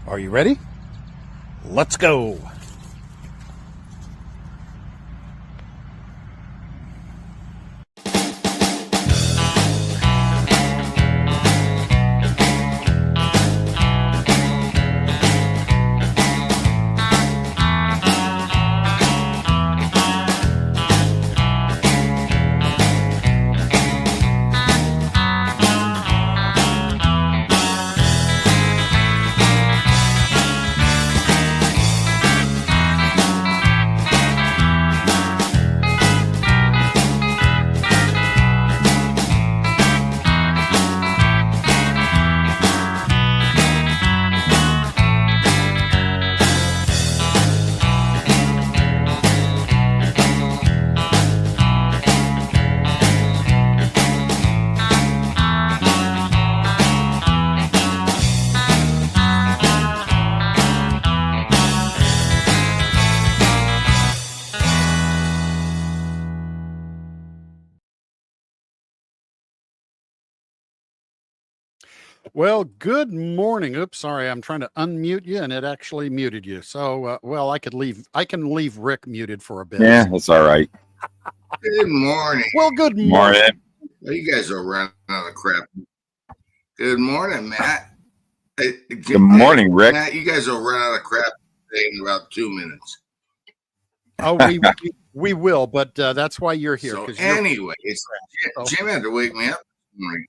Are you ready? Let's go. Well, good morning. Oops, sorry. I'm trying to unmute you and it actually muted you. So, well, I can leave Rick muted for a bit. Yeah, that's all right. Good morning. Well, good morning. Well, you guys are running out of crap. Good morning, Matt. Good morning, Rick. Matt, you guys will run out of crap in about 2 minutes. Oh, we will, but that's why you're here. So anyway, Jim had to wake me up this morning.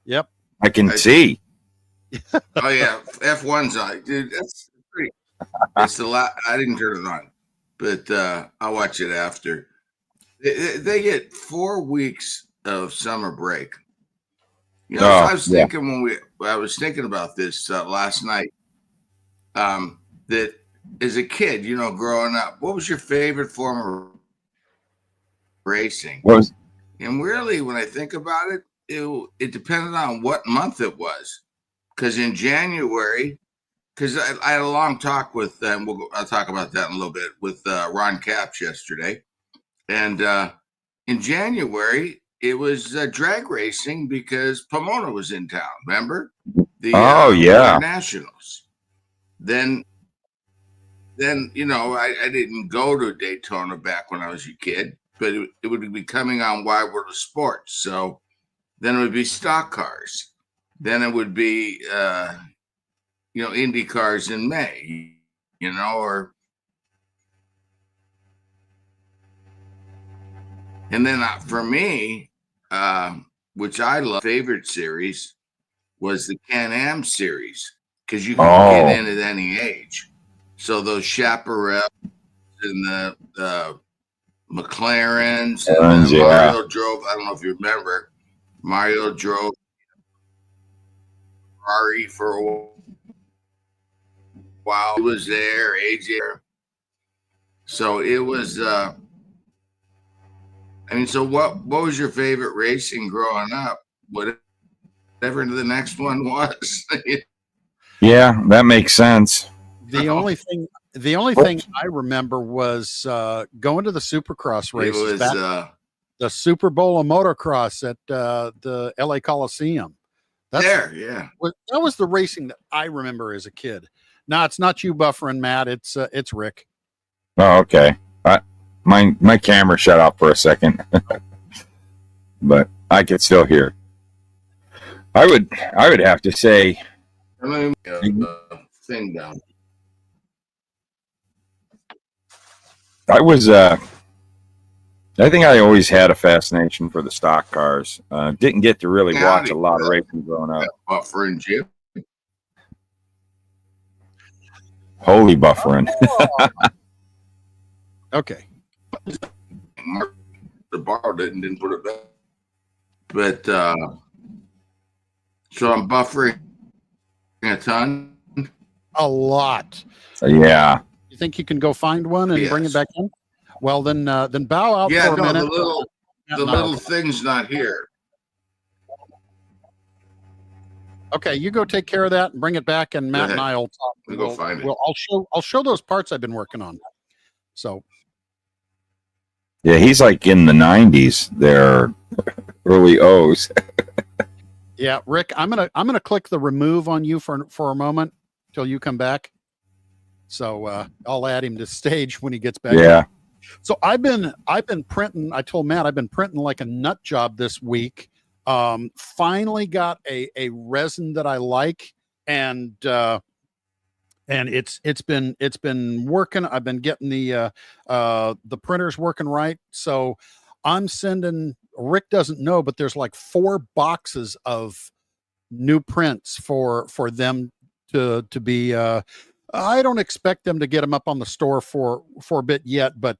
Yep. I can see. Oh yeah, F1's on, dude. That's pretty. It's a lot. I didn't turn it on, but I'll watch it after. They get 4 weeks of summer break. You know, so I was thinking I was thinking about this last night. That as a kid, you know, growing up, what was your favorite form of racing? And really, when I think about it, it depended on what month it was. Because in January, because I had a long talk with, I'll talk about that in a little bit, with Ron Capps yesterday. And in January, it was drag racing because Pomona was in town, remember? The Nationals. Then you know, I didn't go to Daytona back when I was a kid, but it would be coming on Wide World of Sports. So then it would be stock cars. Then it would be, you know, Indy cars in May, you know, and then for me, which I love, favorite series was the Can-Am series because you can get in at any age. So those Chaparrals and the McLarens and Mario drove. I don't know if you remember. Mario drove Ferrari for a while. He was there, AJ. So it was. I mean, so what was your favorite racing growing up? Whatever the next one was. Yeah, that makes sense. The only thing I remember was going to the Supercross races. It was the Super Bowl of motocross at the LA Coliseum. That was the racing that I remember as a kid. No, it's not you buffering, Matt. It's Rick. Oh, okay. My camera shut off for a second, but I could still hear. I would have to say. Thing down. I think I always had a fascination for the stock cars. Didn't get to really watch a lot of racing growing up. Buffering, Jim. Holy buffering. Okay. The borrowed it and didn't put it back. But so I'm buffering a ton. A lot. Yeah. You think you can go find one and bring it back in? Well, then bow out for a minute. The little thing's not here. Okay, you go take care of that and bring it back, and Matt and I will talk. We'll go find it. Well, I'll show those parts I've been working on. So. Yeah, he's like in the 90s. They're early O's. Yeah, Rick, I'm gonna click the remove on you for a moment. till you come back. So I'll add him to stage when he gets back. Yeah. So I've been printing. I told Matt I've been printing like a nut job this week. Finally got a resin that I like, and it's been working. I've been getting the printers working right. So I'm sending. Rick doesn't know, but there's like 4 boxes of new prints for them to be. I don't expect them to get them up on the store for a bit yet, but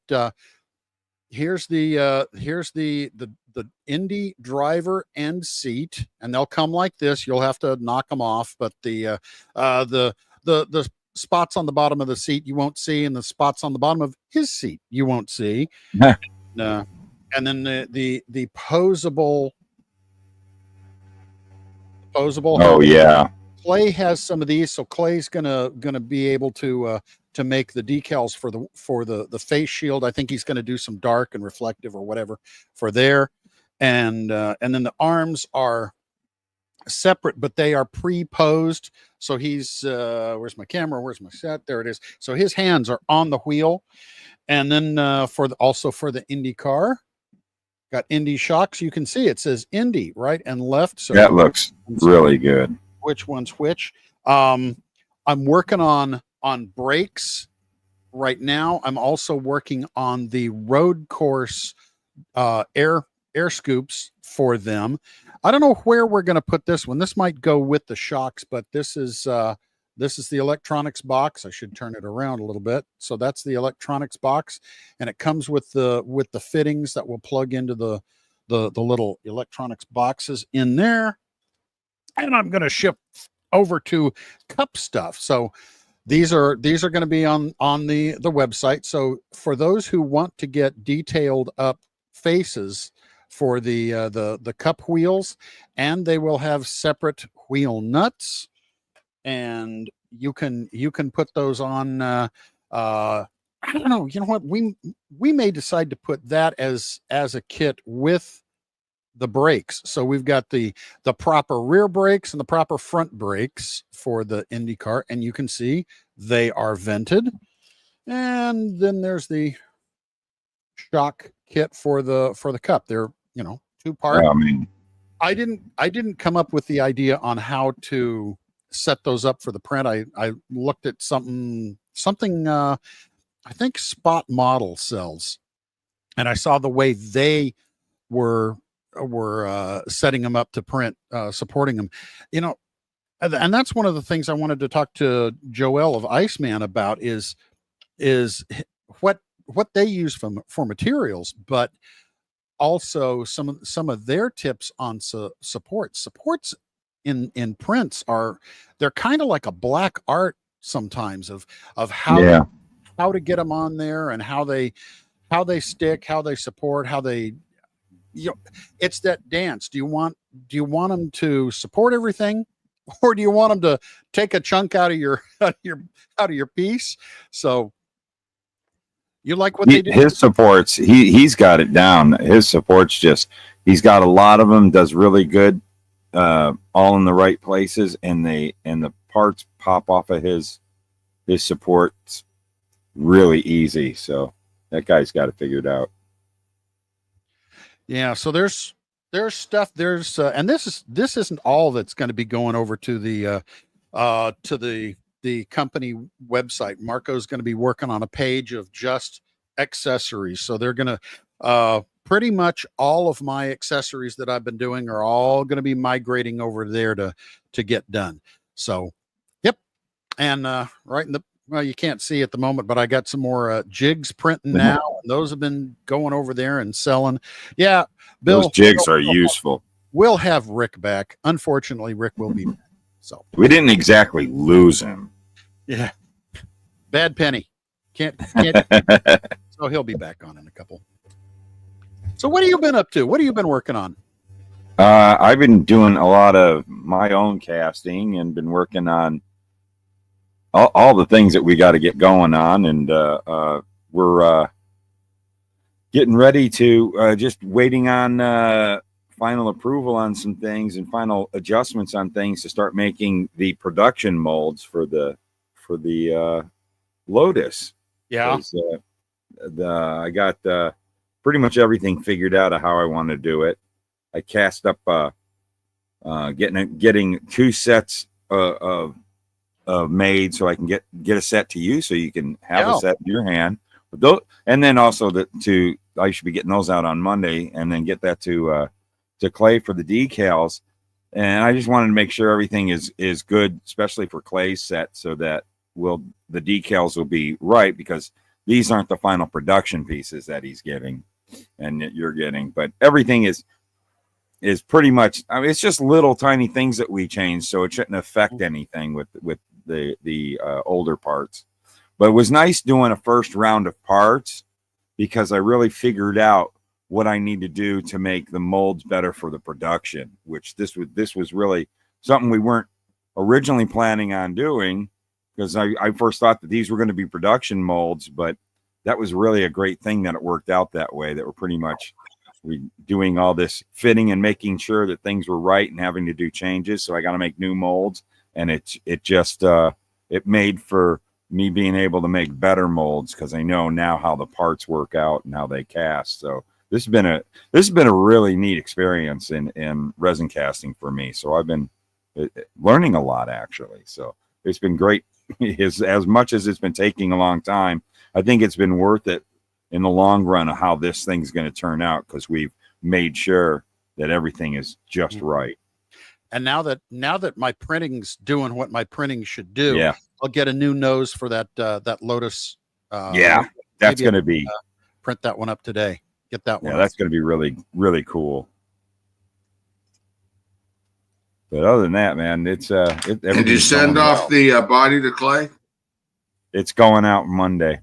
here's the Indy driver end seat, and they'll come like this. You'll have to knock them off, but the spots on the bottom of the seat you won't see, and the spots on the bottom of his seat you won't see. And then the posable. Oh yeah. Clay has some of these, so Clay's gonna be able to make the decals for the face shield. I think he's gonna do some dark and reflective or whatever for there, and then the arms are separate, but they are pre-posed. So he's where's my camera? Where's my set? There it is. So his hands are on the wheel, and then also for the Indy car, got Indy shocks. You can see it says Indy right and left. So that looks really good. Which one's which? I'm working on brakes right now. I'm also working on the road course air scoops for them. I don't know where we're going to put this one. This might go with the shocks, but this is the electronics box. I should turn it around a little bit. So that's the electronics box, and it comes with the fittings that will plug into the little electronics boxes in there. And I'm going to ship over to Cup Stuff. So these are going to be on the website. So for those who want to get detailed up faces for the cup wheels, and they will have separate wheel nuts, and you can put those on. I don't know. You know what? We may decide to put that as a kit with the brakes. So we've got the proper rear brakes and the proper front brakes for the IndyCar, and you can see they are vented. And then there's the shock kit for the cup. They're 2-part. I mean, I didn't come up with the idea on how to set those up for the print. I looked at something I think Spot Model sells, and I saw the way they were setting them up to print, supporting them, and that's one of the things I wanted to talk to Joel of Iceman about is what they use for materials, but also some of their tips on supports in prints they're kind of like a black art sometimes of how to get them on there, and how they stick, how they support, how they it's that dance. Do you want them to support everything, or do you want them to take a chunk out of your piece? So you like what they do? His supports, he's got it down. His supports he's got a lot of them, does really good, all in the right places, and the parts pop off of his supports really easy. So that guy's got it figured out. Yeah, so there's stuff, and this isn't all that's going to be going over to the company website. Marco's going to be working on a page of just accessories. So they're going to pretty much all of my accessories that I've been doing are all going to be migrating over there to get done. So, yep. And right in the, well, you can't see at the moment, but I got some more jigs printing now. And those have been going over there and selling. Yeah, Bill. Those jigs are useful. We'll have Rick back. Unfortunately, Rick will be back. So we didn't exactly lose him. Yeah. Bad penny. Can't so he'll be back on in a couple. So what have you been up to? What have you been working on? I've been doing a lot of my own casting and been working on all the things that we got to get going on, and we're getting ready to just waiting on final approval on some things and final adjustments on things to start making the production molds for the Lotus. Yeah. I got pretty much everything figured out of how I want to do it. I cast up getting 2 sets of made so I can get a set to you so you can have a set in your hand. But those, and then also I should be getting those out on Monday and then get that to Clay for the decals. And I just wanted to make sure everything is good, especially for Clay's set, so that the decals will be right, because these aren't the final production pieces that he's getting and that you're getting, but everything is pretty much, I mean, it's just little tiny things that we change, so it shouldn't affect anything with the older parts. But it was nice doing a first round of parts, because I really figured out what I need to do to make the molds better for the production, which this was really something we weren't originally planning on doing, because I first thought that these were going to be production molds, but that was really a great thing that it worked out that way, that we're pretty much doing all this fitting and making sure that things were right and having to do changes. So I got to make new molds, and it made for me being able to make better molds, because I know now how the parts work out and how they cast. So this has been a really neat experience in resin casting for me. So I've been learning a lot, actually. So it's been great. As much as it's been taking a long time, I think it's been worth it in the long run of how this thing's going to turn out, because we've made sure that everything is just right. And now that my printing's doing what my printing should do, yeah, I'll get a new nose for that Lotus. That's going to be print that one up today. Get that one. Yeah, that's going to be really, really cool. But other than that, man, it's Did you send off the body to Clay? It's going out Monday.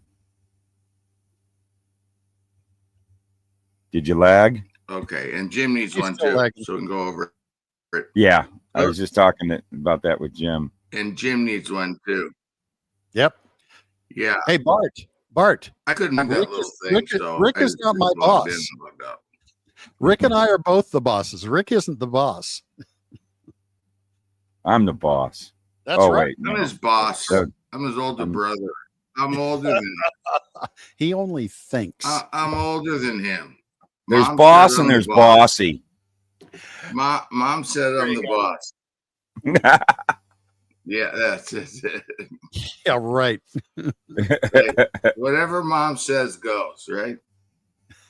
Did you lag? Okay, and Jim needs one too, so we can go over it. Yeah, I was just talking about that with Jim. And Jim needs one too. Yep. Yeah. Hey, Bart. I couldn't do that little thing. Rick is not my boss. Rick and I are both the bosses. Rick isn't the boss. I'm the boss. That's right. Wait, no. I'm his boss. I'm his older brother. I'm older than him. He only thinks. I'm older than him. There's boss and there's bossy. Mom said I'm the boss. Yeah, that's it. Yeah, right. Whatever mom says goes, right?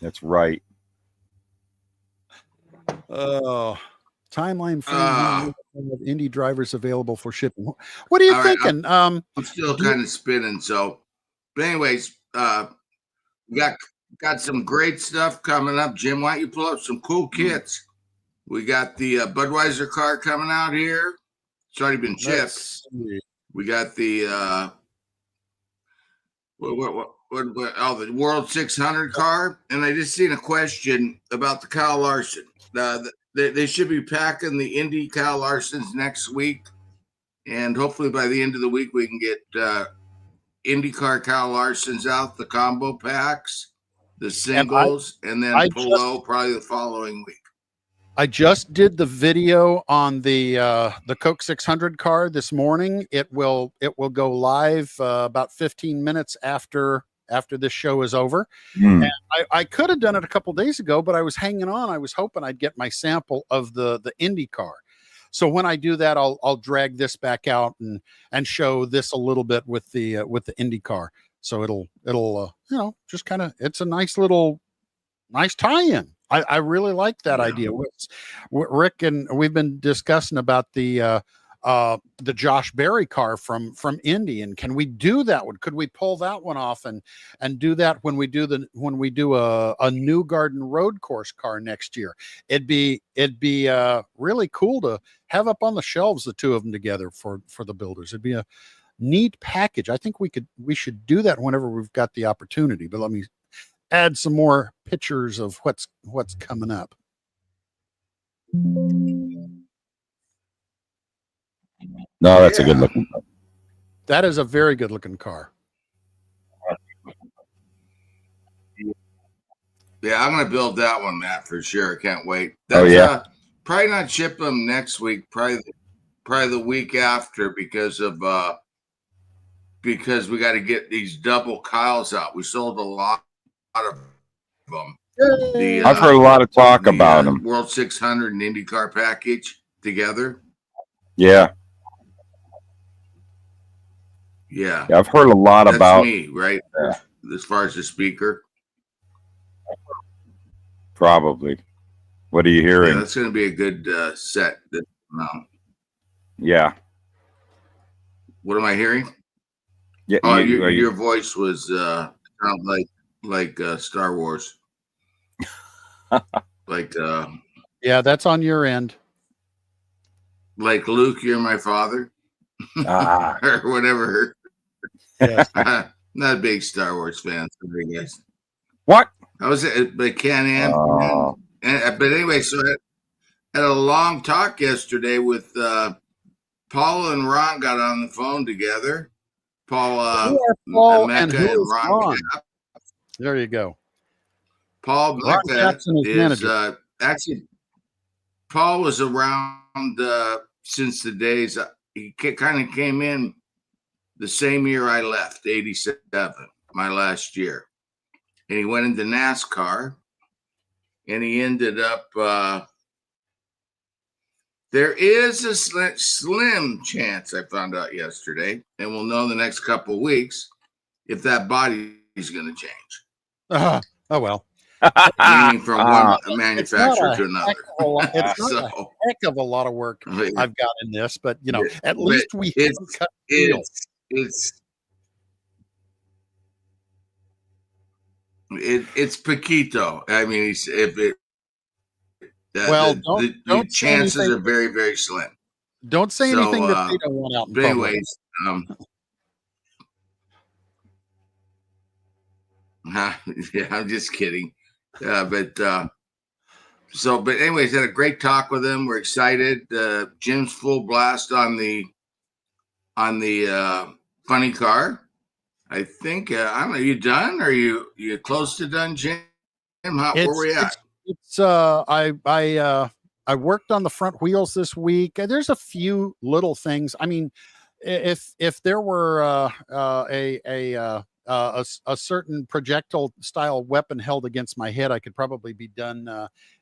That's right. Oh, timeline for indie drivers available for shipping. What are you thinking? I'm still kind of spinning. So, but anyways, we got some great stuff coming up. Jim, why don't you pull up some cool kits? We got the Budweiser car coming out here. It's already been chipped. We got the the World 600 car, and I just seen a question about the Kyle Larson. They should be packing the Indy Kyle Larsons next week, and hopefully by the end of the week we can get IndyCar Kyle Larsons out, the combo packs, the singles, and then below probably the following week. I just did the video on the Coke 600 car this morning. It will go live about 15 minutes after this show is over. And I could have done it a couple days ago, but I was hanging on. I was hoping I'd get my sample of the Indy car. So when I do that, I'll drag this back out and show this a little bit with the Indy car. So it'll just kind of, it's a nice tie-in. I really like that idea. Rick and we've been discussing about the Josh Berry car from Indy, and can we do that one? Could we pull that one off and do that when we do a New Garden road course car next year? It'd be really cool to have up on the shelves the two of them together for the builders. It'd be a neat package. I think we should do that whenever we've got the opportunity. But let me add some more pictures of what's coming up. No, that's a good looking car. That is a very good looking car. Yeah, I'm gonna build that one, Matt, for sure. Can't wait. Oh, That's yeah. probably not ship them next week. Probably the week after because we got to get these double Kyles out. We sold a lot of them. The I've heard a lot of talk about them. World 600 and IndyCar package together. Yeah. Yeah, I've heard a lot that's about me, right? Yeah. As far as the speaker, probably. What are you yeah, hearing? that's going to be a good set. Yeah. What am I hearing? Yeah. Oh, your voice was sound like Star Wars. Like Yeah, that's on your end. like Luke, you're my father. Or whatever. Yes. Not a big Star Wars fan, sorry guys. What? I was at Can-Am. But anyway, so I had a long talk yesterday with Paul and Ron got on the phone together. Paul, and who is Ron? There you go. Paul Ron Mecca Jackson is manager. Actually, Paul was around since the days he kind of came in the same year I left, 87, my last year. And he went into NASCAR and he ended up, there is a slim chance, I found out yesterday, and we'll know in the next couple of weeks if that body is going to change. Oh, well. Meaning from one manufacturer to another. It's not a heck of a lot of work I've got in this, but at least we haven't cut it's Paquito. I mean, the chances are very, very slim. Don't say anything that they don't want out in public. Anyways, yeah, I'm just kidding. But anyways, had a great talk with him. We're excited. Jim's full blast on the funny car. I think I don't know. You done? Are you close to done, Jim? Where we at? I worked on the front wheels this week. There's a few little things. I mean, if there were a certain projectile style weapon held against my head, I could probably be done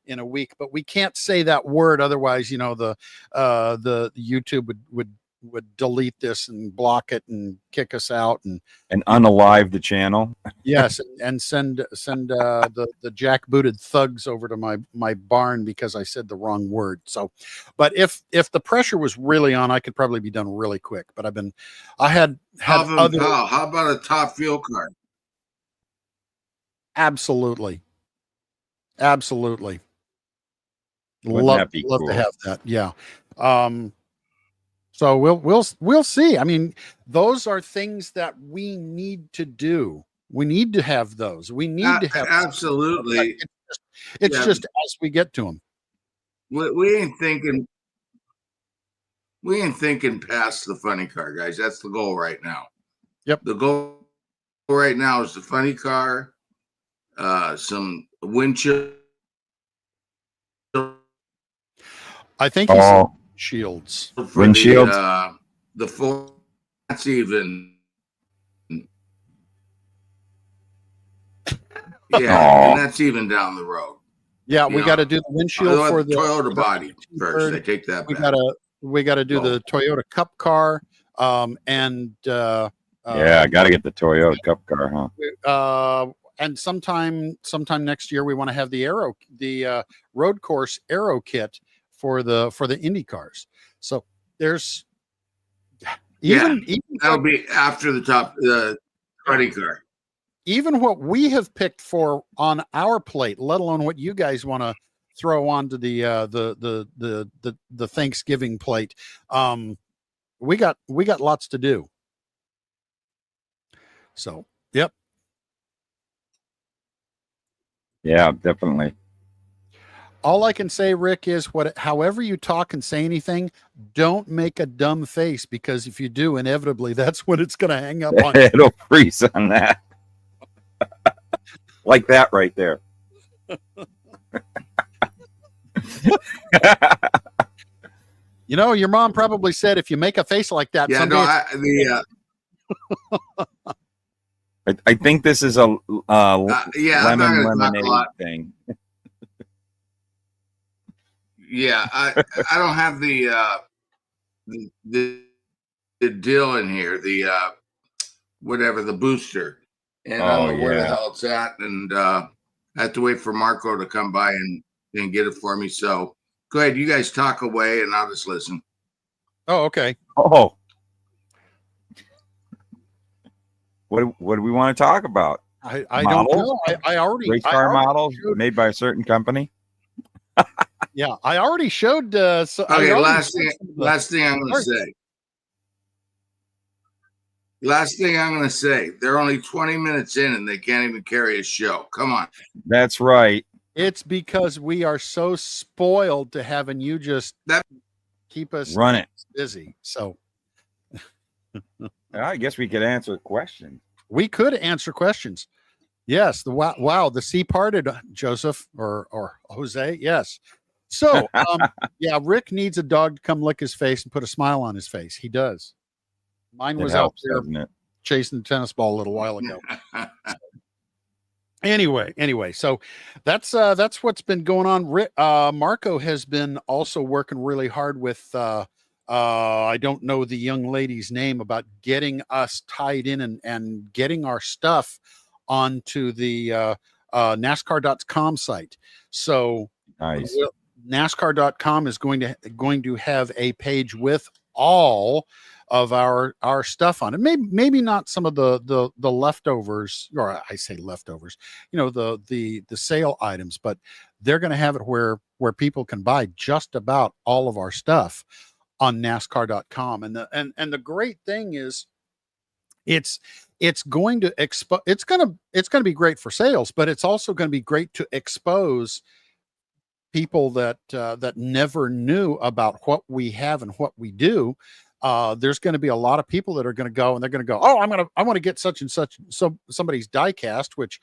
in a week. But we can't say that word, otherwise, the YouTube would delete this and block it and kick us out and unalive the channel. Yes, and send the jackbooted thugs over to my barn because I said the wrong word. So, but if the pressure was really on, I could probably be done really quick. But I had other. How about a top fuel card? Absolutely. Wouldn't Love that be cool? to have that. Yeah. So we'll see. I mean, those are things that we need to do. We need to have those. We need to have absolutely. It's just as we get to them. We ain't thinking past the funny car, guys. That's the goal right now. Yep. The goal right now is the funny car, some windshield. I think he's shields. Windshields. The full. That's even. Yeah, and that's even down the road. Yeah, we got to do the windshield for the Toyota body first. I take that back. We got to do the Toyota Cup car, and I got to get the Toyota Cup car, huh? And sometime next year we want to have the road course aero kit for the Indy cars. So there's even that'll be after the funny car. Even what we have picked for on our plate, let alone what you guys want to throw onto the Thanksgiving plate. We got lots to do. So, yep. Yeah, definitely. All I can say, Rick, is however you talk and say anything, don't make a dumb face, because if you do, inevitably that's what it's going to hang up on. It'll freeze on that. Like that right there. You know, your mom probably said if you make a face like that, Yeah, someday no, I think this is a yeah, I'm not lemon going to talk a lemonade lot. thing. Yeah, I don't have the deal in here, the whatever, the booster, and I Oh don't know where the yeah. hell it's at, and I have to wait for Marco to come by and get it for me. So go ahead, you guys talk away, and I'll just listen. Oh, okay. Oh. What do we want to talk about? I don't know. I already race car models showed, made by a certain company. yeah, I already showed. Okay, last thing I'm going to say. Last thing I'm going to say. They're only 20 minutes in, and they can't even carry a show. Come on. That's right. It's because we are so spoiled to having you just keep us Run it busy. So I guess we could answer questions. we could answer questions. Yes. Wow. The sea parted, Joseph or Jose. Yes. So, yeah, Rick needs a dog to come lick his face and put a smile on his face. He does. Mine was helps, out there doesn't it? chasing the tennis ball a little while ago. Anyway, so that's what's been going on. Marco has been also working really hard with I don't know the young lady's name, about getting us tied in and getting our stuff onto the NASCAR.com site. So Nice. NASCAR.com is going to have a page with all of our stuff on it. Maybe not some of the leftovers, or I say leftovers, you know, the sale items, but they're going to have it where people can buy just about all of our stuff on NASCAR.com. And the great thing is it's going to it's going to be great for sales, but it's also going to be great to expose people that never knew about what we have and what we do. There's going to be a lot of people that are going to go and they're going to go, oh, I want to get such and such somebody's die cast, which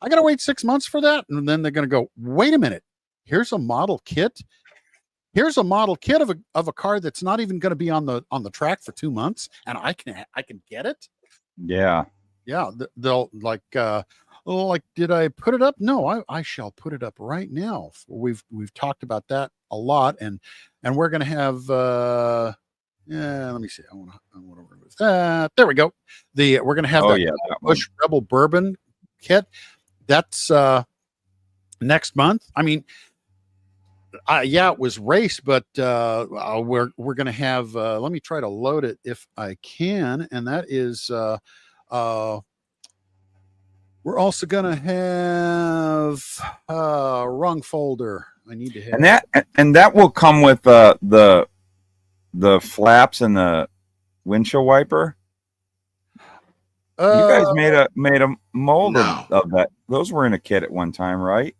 I got to wait 6 months for that. And then they're going to go, wait a minute, here's a model kit. Here's a model kit of a car that's not even going to be on the track for 2 months, and I can get it. Yeah. Yeah. They'll like, did I put it up? No, I shall put it up right now. We've talked about that a lot, and we're going to have, let me see. I want to remove that. There we go. We're going to have that Bush Rebel Bourbon kit. That's next month. I mean, yeah, it was race, but we're going to have. Let me try to load it if I can, and that is. We're also going to have wrong folder. I need to have, and that will come with the flaps and the windshield wiper. You guys made a mold of that. Those were in a kit at one time, right?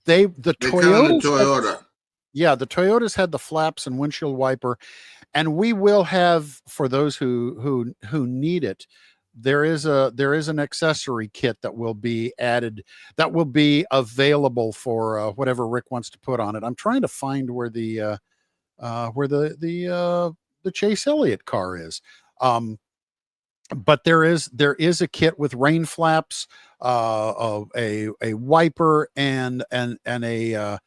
The Toyota. Yeah, the Toyotas had the flaps and windshield wiper, and we will have, for those who need it, there is an accessory kit that will be added, that will be available for whatever Rick wants to put on it. I'm trying to find where the Chase Elliott car is. But there is a kit with rain flaps, a wiper, and a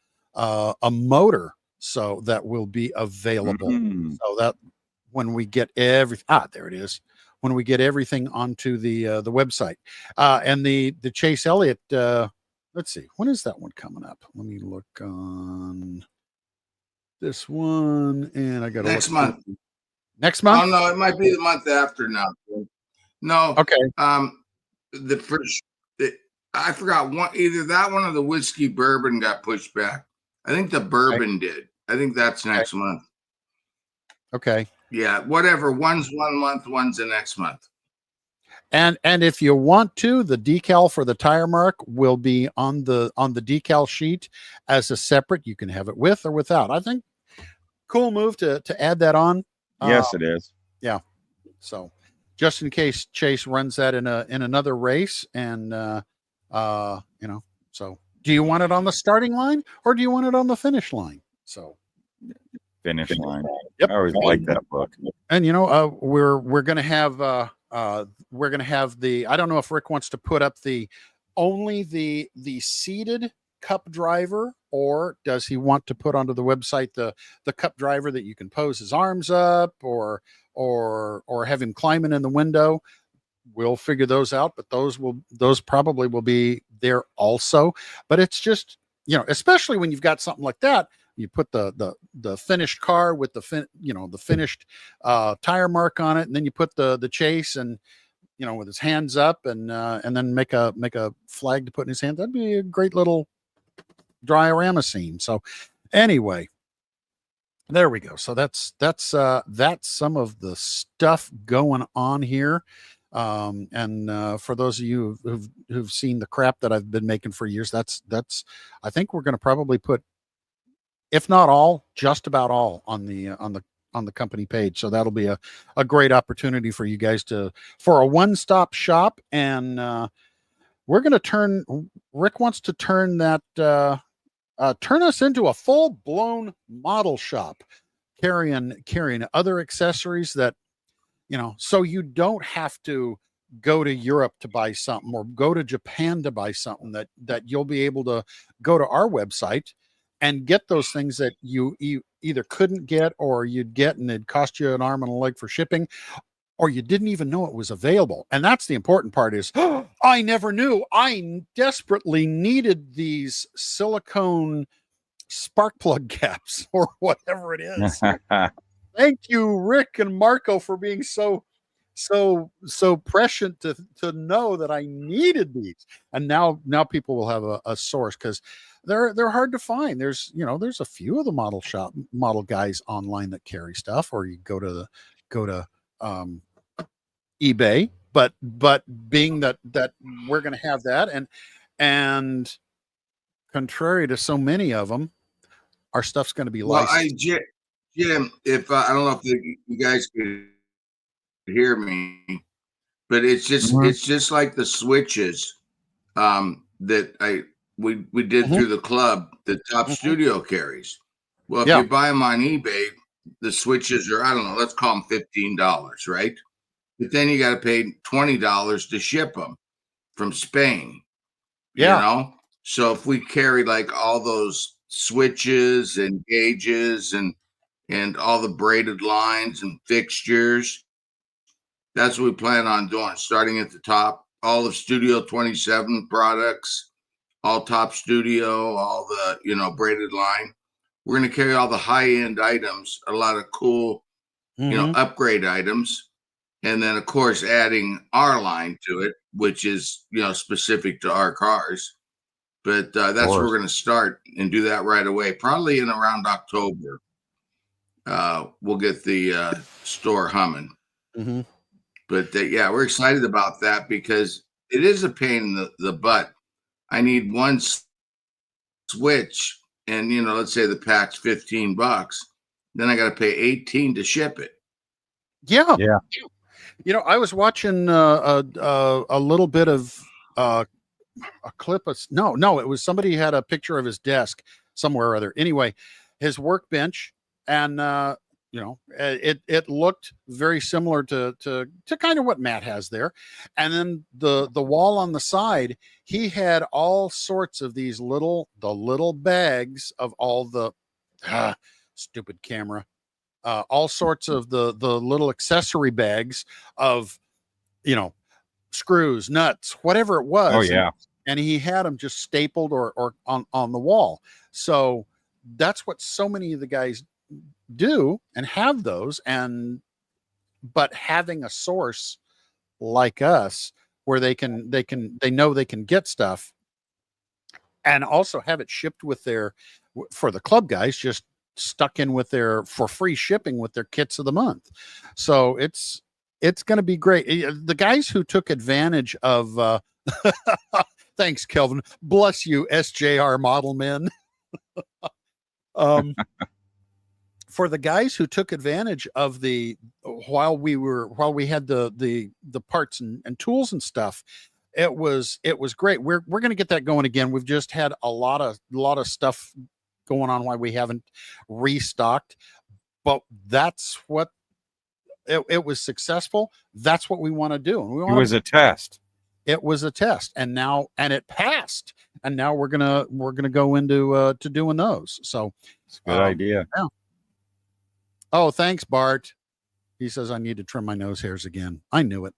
motor, so that will be available. Mm-hmm. So that when we get there it is. When we get everything onto the website, and the Chase Elliott, let's see, when is that one coming up? Let me look on this one, and I got next month. Next month? Oh no, it might be the month after now. No. Okay. The first, I forgot one. Either that one or the whiskey bourbon got pushed back. I think the bourbon did. I think that's next month. Okay. Yeah, whatever. One's 1 month, one's the next month. And if you want to, the decal for the tire mark will be on the decal sheet as a separate. You can have it with or without. I think cool move to add that on. Yes, it is. Yeah. So just in case Chase runs that in another race, and So do you want it on the starting line or do you want it on the finish line? So Finish line. Yep. I always like that book. And we're gonna have the, I don't know if Rick wants to put up only the seated cup driver, or does he want to put onto the website the cup driver that you can pose his arms up, or have him climbing in the window. We'll figure those out, but those probably will be there also. But it's just, especially when you've got something like that, you put the finished car with the finished tire mark on it, and then you put the chase and with his hands up, and then make a flag to put in his hand. That'd be a great little diorama scene. So anyway, there we go. So that's some of the stuff going on here. And for those of you who've seen the crap that I've been making for years, that's I think we're going to probably put, if not all, just about all on the company page. So that'll be a great opportunity for you guys for a one-stop shop. And we're going to Rick wants to turn us into a full-blown model shop, carrying other accessories that, so you don't have to go to Europe to buy something or go to Japan to buy something, that you'll be able to go to our website and get those things that you either couldn't get, or you'd get and it'd cost you an arm and a leg for shipping, or you didn't even know it was available. And that's the important part is, I never knew. I desperately needed these silicone spark plug caps or whatever it is. Thank you, Rick and Marco, for being so prescient to know that I needed these. And now people will have a source, because they're hard to find. There's a few of the model guys online that carry stuff, or you go to eBay, but being that we're going to have that, and contrary to so many of them, our stuff's going to be licensed. Well, Jim, if I don't know if you guys could hear me, but it's just like the switches that we did through the club that Top Studio carries. Well, if you buy them on eBay, the switches are, I don't know, let's call them $15, right? But then you got to pay $20 to ship them from Spain. So if we carry like all those switches and gauges and all the braided lines and fixtures, that's what we plan on doing, starting at the top. All of Studio 27 products, all Top Studio, all the braided line. We're going to carry all the high-end items, a lot of cool upgrade items, and then of course adding our line to it, which is specific to our cars. But that's where we're going to start and do that right away, probably in around October. We'll get the store humming. But we're excited about that, because it is a pain in the butt. I need one switch, and let's say the pack's $15, then I got to pay $18 to ship it. Yeah. I was watching a little bit of a clip of it was somebody had a picture of his desk somewhere or other. Anyway, his workbench, and it looked very similar to kind of what Matt has there. And then the wall on the side, he had all sorts of these little bags of all the stupid camera, all sorts of the little accessory bags of screws, nuts, whatever it was. Oh yeah. And he had them just stapled or on the wall. So that's what so many of the guys do and have those, but having a source like us where they know they can get stuff and also have it shipped with for the club guys, just stuck in with for free shipping with their kits of the month. So it's going to be great. The guys who took advantage of thanks, Kelvin. Bless you, SJR model men. For the guys who took advantage of while we had the parts and tools and stuff, it was great. We're going to get that going again. We've just had a lot of stuff going on why we haven't restocked, but that's what it was successful. That's what we want to do. And we It want was a test. it was a test, and now it passed, and now we're gonna go into to doing those. So It's a good idea. yeah. Oh, thanks, Bart. He says I need to trim my nose hairs again. I knew it.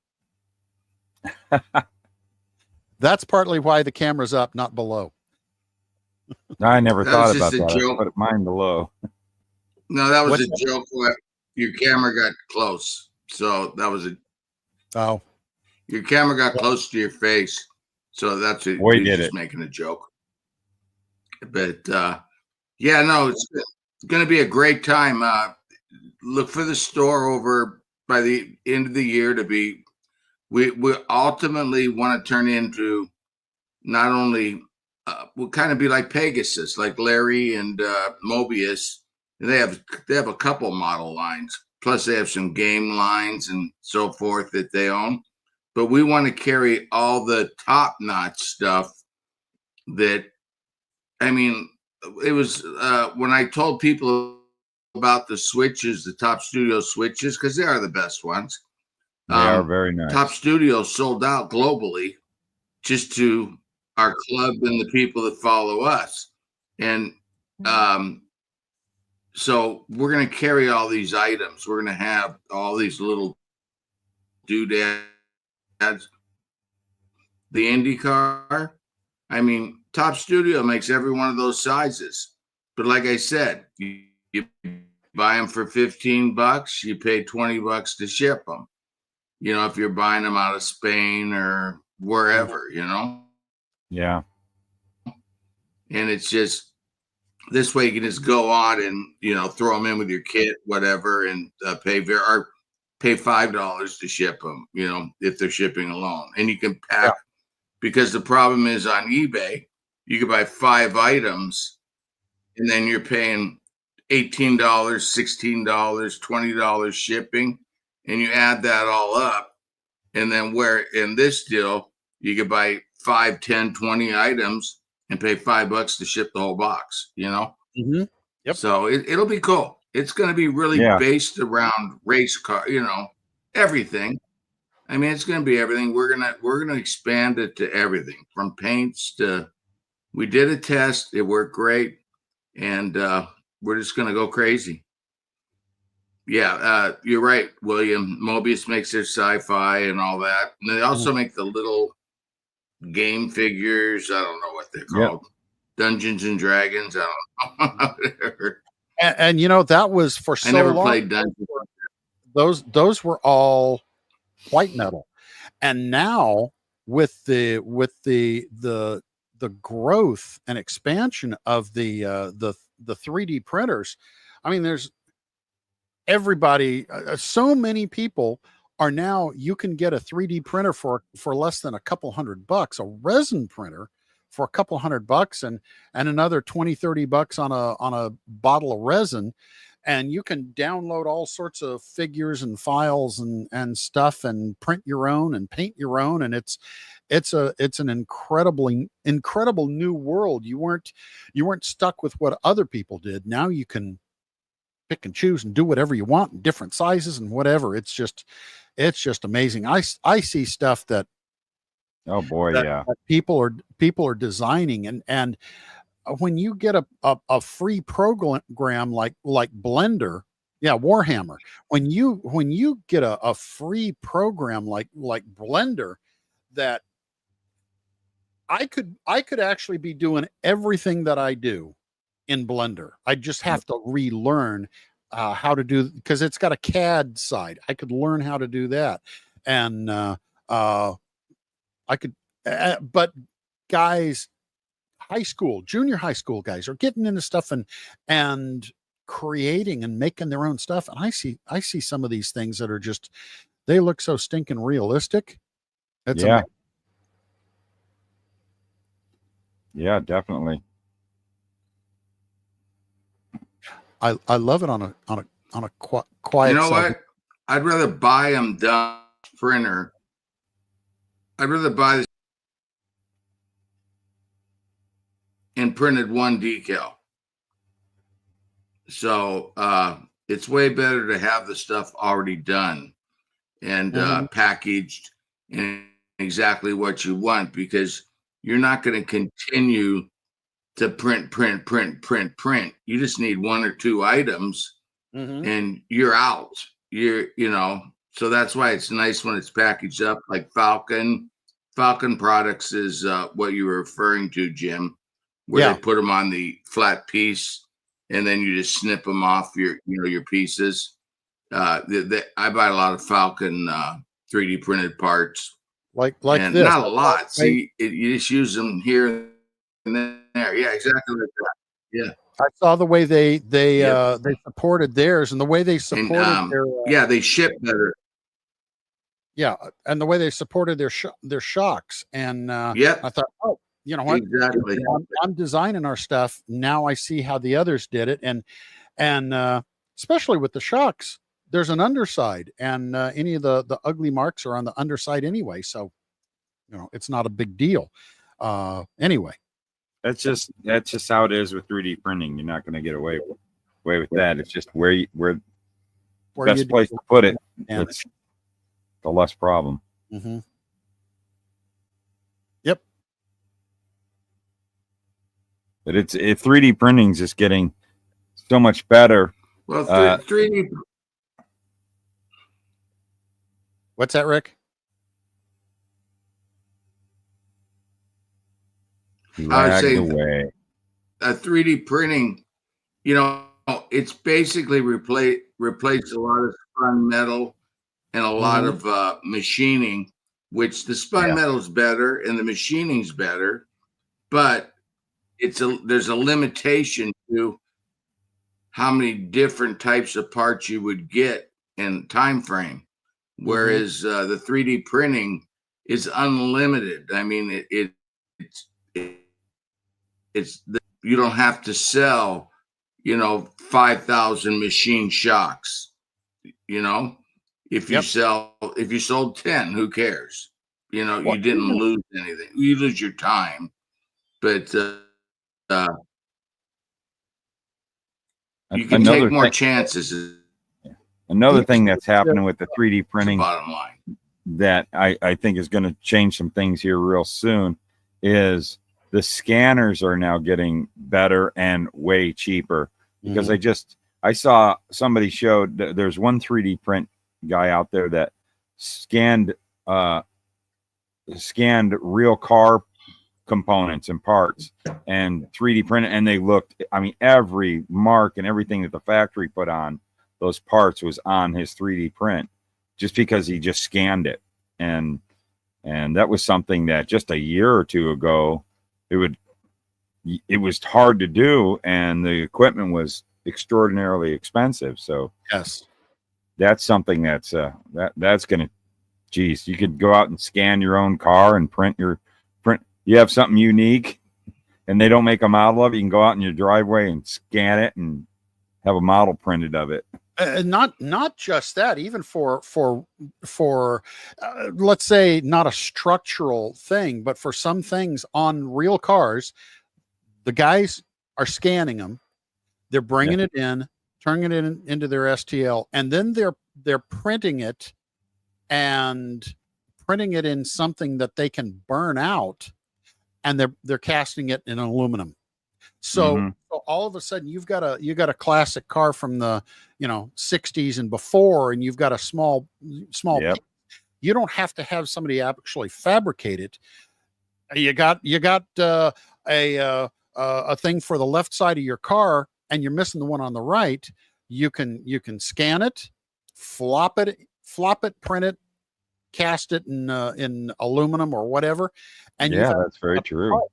That's partly why the camera's up, not below. I never That thought was about just a that. I joke. put mine below. No, that was What's a joke. When your camera got close, so that was Oh, your camera got close to your face, so that's it. Boy, He was did just it. making a joke. But yeah, no, it's going to be a great time. Look for the store over by the end of the year to be. We ultimately want to turn into not only we'll kind of be like Pegasus, like Larry and Mobius. They have a couple model lines, plus they have some game lines and so forth that they own. But we want to carry all the top notch stuff. That I mean, it was when I told people about the switches, the Top Studio switches, because they are the best ones. They are very nice. Top Studio sold out globally just to our club and the people that follow us. And so we're going to carry all these items. We're going to have all these little doodads. The IndyCar, I mean, Top Studio makes every one of those sizes. But like I said, you buy them for $15, you pay $20 to ship them. You know, if you're buying them out of Spain or wherever, you know. Yeah. And it's just this way you can just go on and, you know, throw them in with your kit, whatever, and pay $5 to ship them, you know, if they're shipping alone. And you can pack, because the problem is on eBay, you can buy 5 items and then you're paying $18, $16, $20 shipping. And you add that all up. And then where in this deal, you could buy 5, 10, 20 items and pay $5 to ship the whole box, you know? mm-hmm. Yep. So it'll be cool. It's going to be really based around race car, you know, everything. I mean, it's going to be everything. We're going to expand it to everything from paints to, we did a test. It worked great. And we're just going to go crazy. Yeah, you're right, William. Mobius makes their sci-fi and all that. And they also make the little game figures. I don't know what they're called. Dungeons and Dragons. I don't know. and you know, that was for so long. I never played Dungeons. Those were all white metal. And now with the growth and expansion of the 3D printers, I mean, there's everybody, so many people are now, you can get a 3D printer for less than a couple $100, a resin printer for a couple $100, and another $20-$30 on a bottle of resin, and you can download all sorts of figures and files and stuff and print your own and paint your own. And it's an incredible new world. You weren't stuck with what other people did. Now you can pick and choose and do whatever you want in different sizes and whatever. It's just amazing. I see stuff that, oh boy, that people are designing, and when you get a free program like Blender, Warhammer, when you get a free program like Blender, that I could actually be doing everything that I do in Blender. I just have to relearn how to do, because it's got a CAD side. I could learn how to do that. And I could, but guys, junior high school guys are getting into stuff and creating and making their own stuff. And I see some of these things that are just, they look so stinking realistic. It's amazing. Yeah, definitely. I love it on a quiet. You know what? I'd rather buy them done printer. I'd rather buy this and printed one decal. So it's way better to have the stuff already done and packaged and exactly what you want, because you're not going to continue to print. You just need one or two items and you're out. So that's why it's nice when it's packaged up like Falcon. Falcon Products is what you were referring to, Jim, where they put them on the flat piece and then you just snip them off your pieces. I buy a lot of Falcon 3D printed parts, like and this. not a lot. See, you just use them here and there. Yeah, exactly like that. Yeah, I saw the way they supported theirs, and the way they supported and, they ship better. Yeah, and the way they supported their shocks, and Yep. I thought, oh, you know what? Exactly. I'm designing our stuff now. I see how the others did it, and especially with the shocks, there's an underside, and any of the ugly marks are on the underside anyway. So, it's not a big deal. Anyway, That's just how it is with 3D printing. You're not going to get away with that. It's just where best place to put it. It's the less problem. Yep. But it's 3D printing is just getting so much better. Well, 3D. What's that, Rick? I would say 3D printing, it's basically replaced a lot of spun metal and a lot of machining, which the spun metal is better and the machining's better, but there's a limitation to how many different types of parts you would get in time frame, whereas the 3D printing is unlimited. I mean, you don't have to sell 5,000 machine shocks. If you sold 10, who cares? You didn't lose anything. You lose your time, but you can take more chances. Another thing that's happening with the 3D printing, bottom line, that I think is going to change some things here real soon, is the scanners are now getting better and way cheaper. Because I saw somebody showed that there's one 3D print guy out there that scanned real car components and parts and 3D printed, and they looked, I mean, every mark and everything that the factory put on those parts was on his 3D print, just because he just scanned it. And that was something that just a year or two ago, it was hard to do, and the equipment was extraordinarily expensive. So that's something that's going to, geez, you could go out and scan your own car and print. You have something unique and they don't make a model of it. You can go out in your driveway and scan it and have a model printed of it. Not just that, even for let's say not a structural thing, but for some things on real cars, the guys are scanning them, they're bringing it in, turning it into their STL, and then they're printing it and printing it in something that they can burn out, and they're casting it in aluminum. So all of a sudden you got a classic car from the 60s and before, and you've got a small piece. You don't have to have somebody actually fabricate it. You got a thing for the left side of your car, and you're missing the one on the right. You can scan it, flop it, print it, cast it in aluminum or whatever, and that's very true. Part.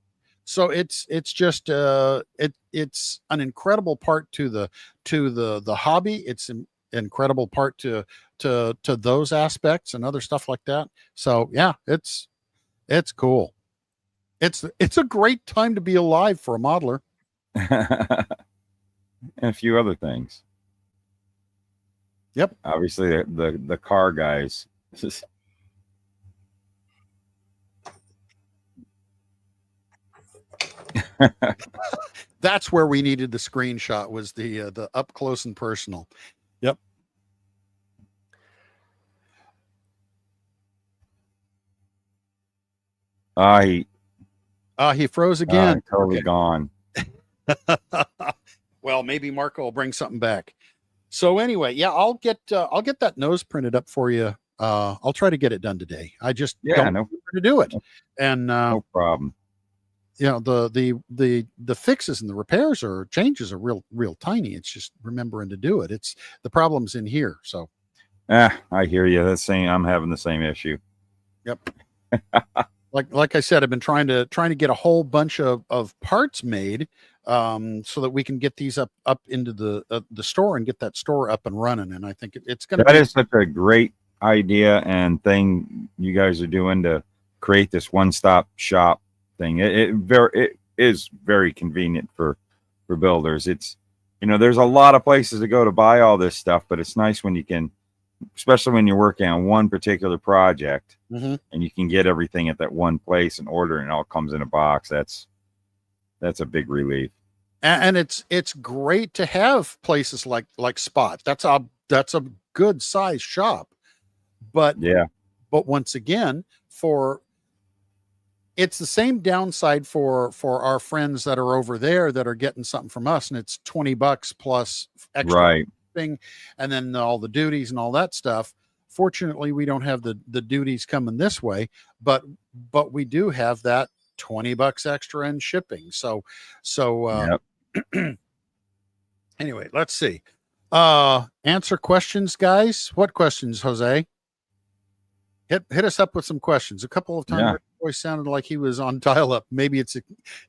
So it's just it's an incredible part to the hobby. It's an incredible part to those aspects and other stuff like that. So yeah, it's cool. It's a great time to be alive for a modeler. And a few other things. Yep. Obviously the car guys. That's where we needed the screenshot, was the up close and personal. Yep. He froze again. Totally Okay. gone. Well, maybe Marco will bring something back. So anyway, yeah, I'll get that nose printed up for you. I'll try to get it done today. I just don't remember to do it. And no problem. You know, the fixes and the repairs or changes are real tiny. It's just remembering to do it. It's the problem's in here. So I hear you. I'm having the same issue. Yep. like I said, I've been trying to get a whole bunch of parts made, so that we can get these up into the store and get that store up and running. And I think it's going to That is such a great idea and thing you guys are doing to create this one-stop shop thing. It is very convenient for builders. It's, there's a lot of places to go to buy all this stuff, but it's nice when you can, especially when you're working on one particular project, and you can get everything at that one place and order, and it all comes in a box. That's a big relief. And it's great to have places like Spot. That's a good size shop. But once again, it's the same downside for our friends that are over there that are getting something from us, and it's $20 plus extra thing, and then all the duties and all that stuff. Fortunately, we don't have the duties coming this way, but we do have that $20 extra in shipping. So anyway, let's see. Answer questions, guys. What questions, Jose? Hit us up with some questions. A couple of times Rick's voice sounded like he was on dial-up. Maybe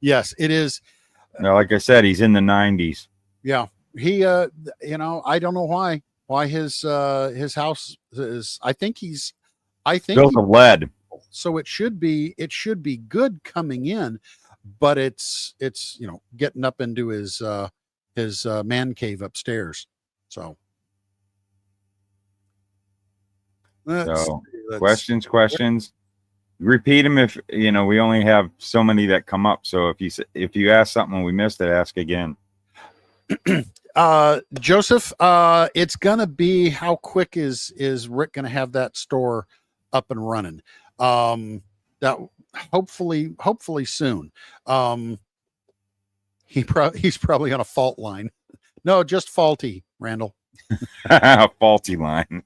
yes, it is. No, like I said, he's in the 90s. Yeah. He I don't know why his house is, I think built of lead. So it should be good coming in, but it's getting up into his man cave upstairs. So questions. Repeat them if we only have so many that come up. So if you ask something and we missed it, ask again. Joseph, it's gonna be, how quick is Rick gonna have that store up and running? That hopefully soon. He's probably on a fault line. No, just faulty, Randall. Faulty line.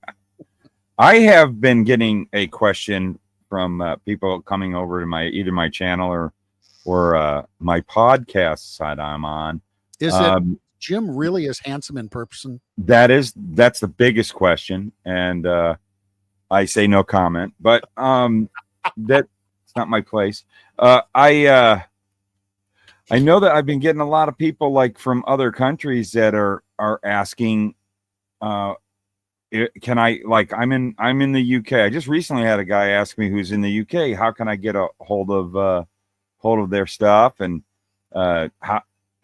I have been getting a question from people coming over to either my channel or my podcast side I'm on. Is it Jim really is handsome in person? That's the biggest question, and I say no comment. But that's not my place. I know that I've been getting a lot of people like from other countries that are asking, can I, like, I'm in the UK. I just recently had a guy ask me who's in the UK, how can I get a hold of their stuff, and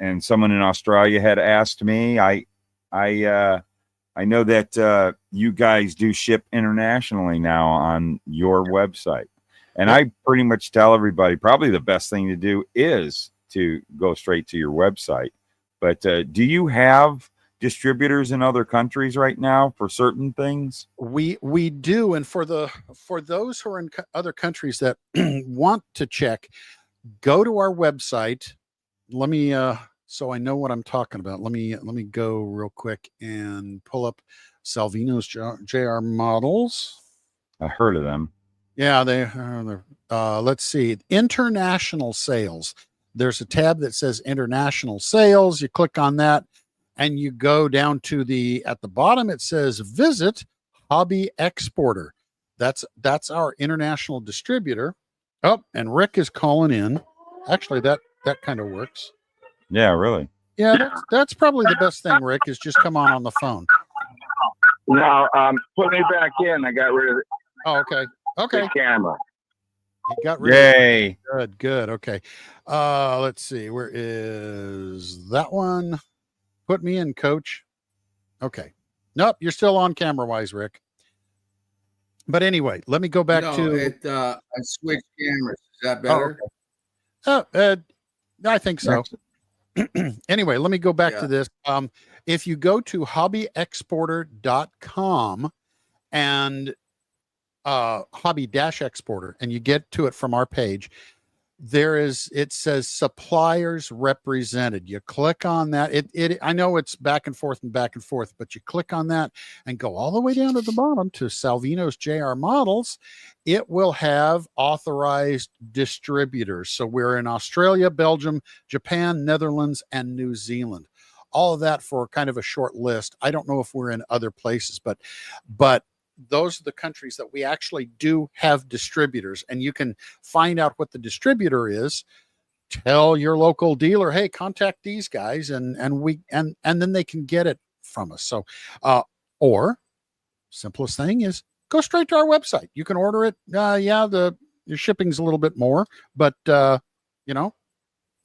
and someone in Australia had asked me. I know that you guys do ship internationally now on your website, and I pretty much tell everybody probably the best thing to do is to go straight to your website. But do you have distributors in other countries right now for certain things? We do, and for those who are in other countries that want to check, go to our website. Let me so I know what I'm talking about. Let me go real quick and pull up Salvinos JR models. I heard of them. Yeah, let's see, international sales. There's a tab that says international sales. You click on that, and you go down to at the bottom, it says visit hobby exporter. That's our international distributor. Oh, and Rick is calling in. Actually, that kind of works. Yeah, really. Yeah, that's probably the best thing, Rick, is just come on the phone. No, put me back in. I got rid of okay. the camera. You got rid Yay. of it. Good. Okay. Let's see. Where is that one? Put me in, coach. Okay. Nope, you're still on camera wise, Rick. But anyway, let me go back to I switched cameras. Is that better? Oh, okay. I think so. Anyway, let me go back to this. If you go to hobbyexporter.com and hobby-exporter, and you get to it from our page, it says suppliers represented. You click on that. I know it's back and forth, but you click on that and go all the way down to the bottom to Salvinos JR Models. It will have authorized distributors. So we're in Australia, Belgium, Japan, Netherlands, and New Zealand. All of that for kind of a short list. I don't know if we're in other places, but those are the countries that we actually do have distributors, and you can find out what the distributor is. Tell your local dealer, hey, contact these guys, and then they can get it from us. So, or simplest thing is go straight to our website. You can order it. Your shipping's a little bit more, but there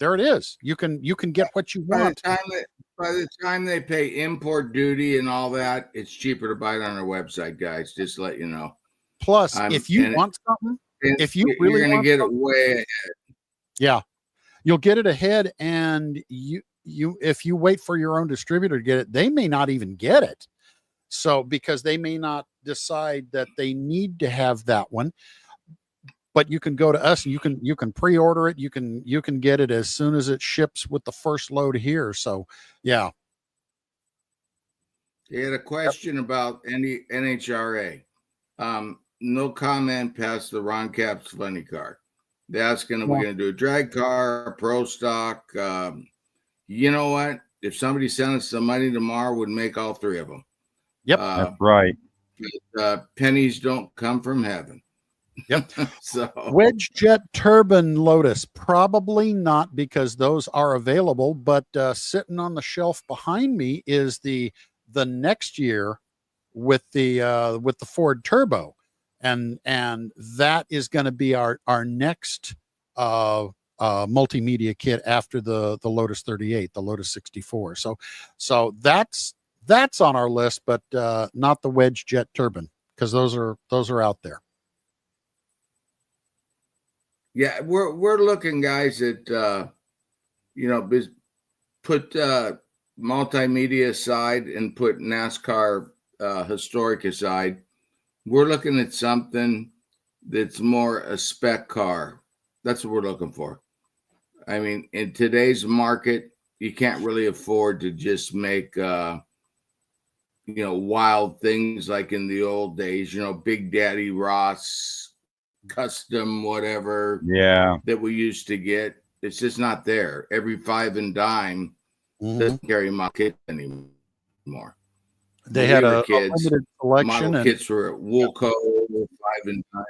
it is. You can get what you want. By the time they pay import duty and all that, it's cheaper to buy it on our website, guys. Just to let you know. Plus, if you want something, if you really you're going to get it way ahead. Yeah, you'll get it ahead, and if you wait for your own distributor to get it, they may not even get it. So because they may not decide that they need to have that one. But you can go to us and you can pre-order it. You can get it as soon as it ships with the first load here. So yeah. You had a question about any NHRA. No comment past the Ron Cap's funny car. They're asking if we're going to do a drag car, a pro stock. You know what? If somebody sent us some money tomorrow, would make all three of them. Yep, that's right. Pennies don't come from heaven. Yep. So Wedge jet turbine Lotus, probably not, because those are available, but sitting on the shelf behind me is the next year with the Ford Turbo, and that is going to be our next multimedia kit after the Lotus 38, the Lotus 64. So that's on our list, but not the Wedge jet turbine, because those are out there. Yeah, we're looking, guys, at put multimedia aside and put NASCAR historic aside. We're looking at something that's more a spec car. That's what we're looking for. I mean, in today's market, you can't really afford to just make wild things like in the old days. Big Daddy Ross custom whatever that we used to get. It's just not there. Every five and dime doesn't carry my kit anymore. They had a kids, limited selection, model kits were at Woolco, five and dime.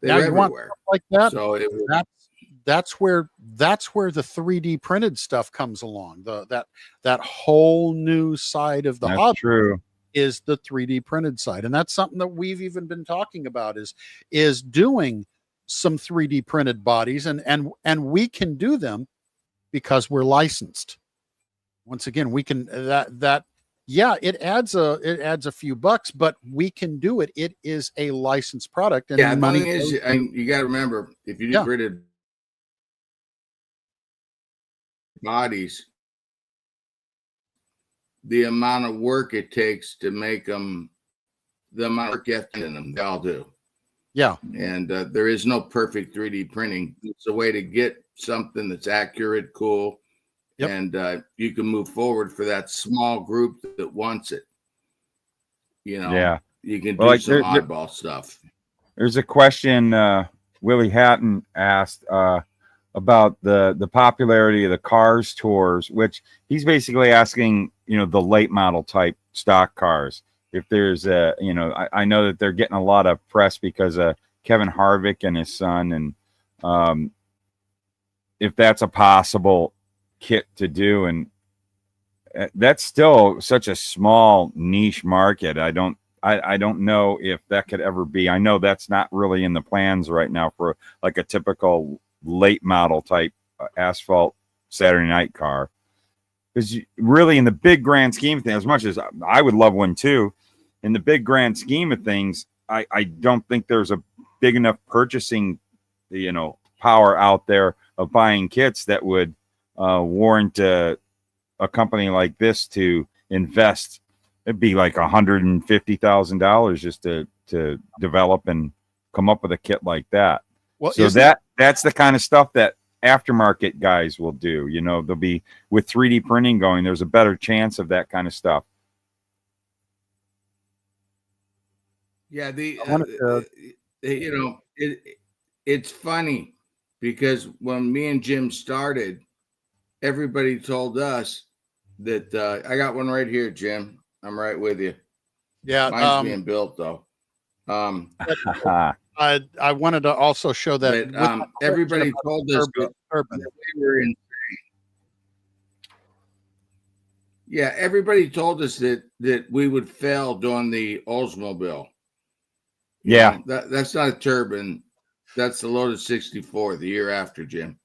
Now you want like that. So that's where the 3D printed stuff comes along. That whole new side of the hobby. True. Is the 3D printed side. And that's something that we've even been talking about is doing some 3D printed bodies, and we can do them because we're licensed. Once again, we can it adds a few bucks, but we can do it. It is a licensed product. And the thing is, you got to remember, if you do printed bodies, the amount of work it takes to make them, the amount of work you have in them, they all do. Yeah. And there is no perfect 3D printing. It's a way to get something that's accurate, cool, and you can move forward for that small group that wants it. You can do some oddball stuff. There's a question Willie Hatton asked about the popularity of the Cars tours, which he's basically asking, the late model type stock cars. If there's I know that they're getting a lot of press because of Kevin Harvick and his son, and if that's a possible kit to do, and that's still such a small niche market. I don't know if that could ever be. I know that's not really in the plans right now for like a typical late model type asphalt Saturday night car. Because really, in the big grand scheme of things, as much as I would love one too, in the big grand scheme of things, I don't think there's a big enough purchasing, power out there of buying kits that would warrant a company like this to invest. It'd be like $150,000 just to develop and come up with a kit like that. Well, So that's the kind of stuff that aftermarket guys will do. You know, they'll be with 3D printing going. There's a better chance of that kind of stuff. Yeah, it's funny because when me and Jim started, everybody told us that I got one right here, Jim. I'm right with you. Yeah, mine's being built though. I wanted to also show that everybody told us that we were insane. Yeah, everybody told us that we would fail doing the Oldsmobile. Yeah, that's not a turbine. That's the Lotus 64 the year after, Jim.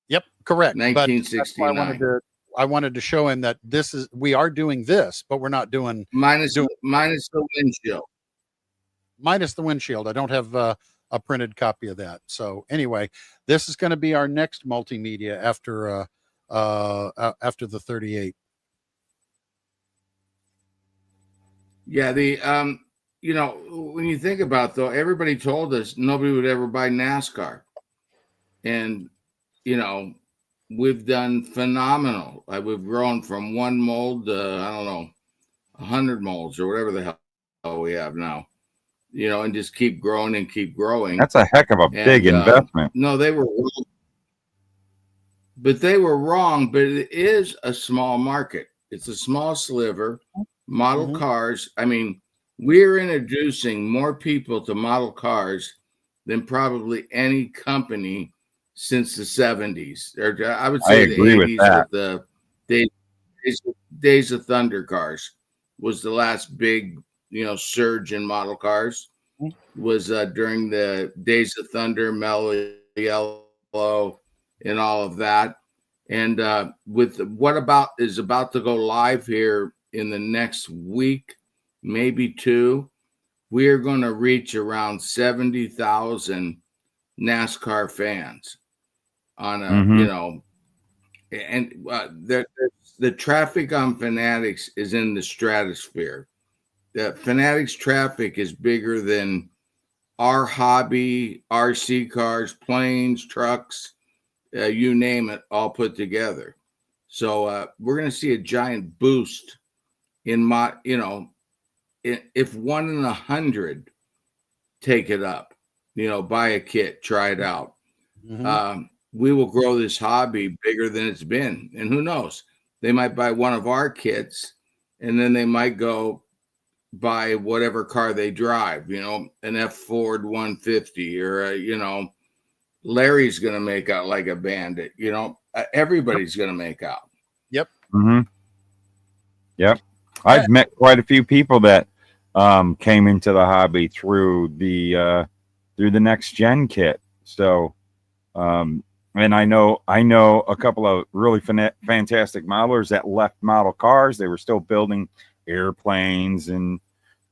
Yep, correct. 1969. But I wanted to show him that we are doing this, but we're not doing minus the windshield. Minus the windshield. I don't have a printed copy of that. So anyway, this is going to be our next multimedia after the 38. Yeah, when you think about it, though, everybody told us nobody would ever buy NASCAR. And, we've done phenomenal. We've grown from one mold to, 100 molds or whatever the hell we have now, and just keep growing and keep growing. That's a heck of a big investment. No, they were wrong. But they were wrong, but it is a small market. It's a small sliver. Model cars. I mean, we're introducing more people to model cars than probably any company since the 70s. Or I would say the 80s with the Days of Thunder cars was the last big, surge in model cars. Was during the Days of Thunder, Mellow Yellow, and all of that. And with what about is about to go live here in the next week, maybe two, we are going to reach around 70,000 NASCAR fans on a, and the traffic on Fanatics is in the stratosphere. The Fanatics traffic is bigger than our hobby, RC cars, planes, trucks, you name it, all put together. So we're going to see a giant boost in if 1 in 100 take it up, buy a kit, try it out. We will grow this hobby bigger than it's been. And who knows? They might buy one of our kits and then they might go buy whatever car they drive, an F Ford 150 or, Larry's going to make out like a bandit, everybody's going to make out. Yep. Yep. I've met quite a few people that came into the hobby through the next gen kit. So, and I know a couple of really fantastic modelers that left model cars. They were still building airplanes and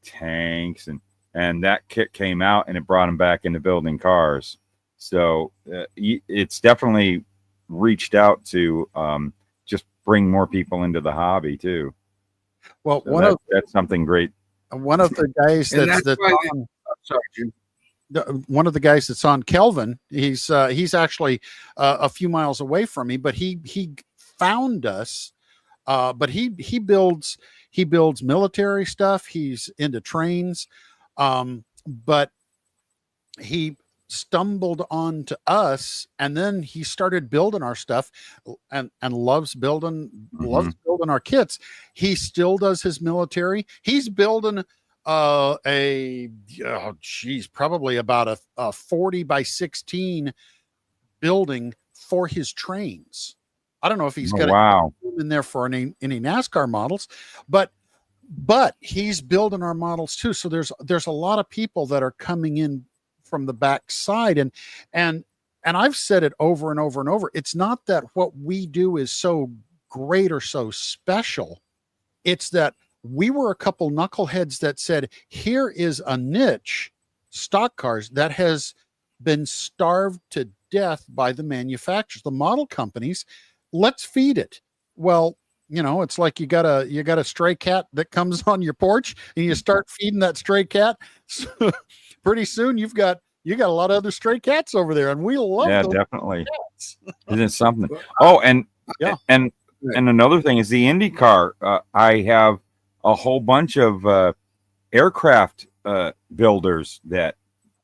tanks, and that kit came out and it brought them back into building cars. So it's definitely reached out to just bring more people into the hobby too. Well, so that's something great. One of the guys one of the guys that's on Kelvin, he's actually a few miles away from me, but he found us. But he builds military stuff. He's into trains, but he stumbled onto us, and then he started building our stuff, and loves building our kits. He still does his military. He's building probably about a 40 by 16 building for his trains. I don't know if he's got room in there for any NASCAR models, but he's building our models too. So there's a lot of people that are coming in from the backside, and I've said it over and over and over. It's not that what we do is so great or so special. It's that we were a couple knuckleheads that said, here is a niche, stock cars, that has been starved to death by the manufacturers, the model companies. Let's feed it. Well, it's like you got a stray cat that comes on your porch, and you start feeding that stray cat. So pretty soon you got a lot of other stray cats over there, and we love those definitely. cats. Isn't it something? Oh, and Yeah. and another thing is the IndyCar. I have a whole bunch of aircraft builders that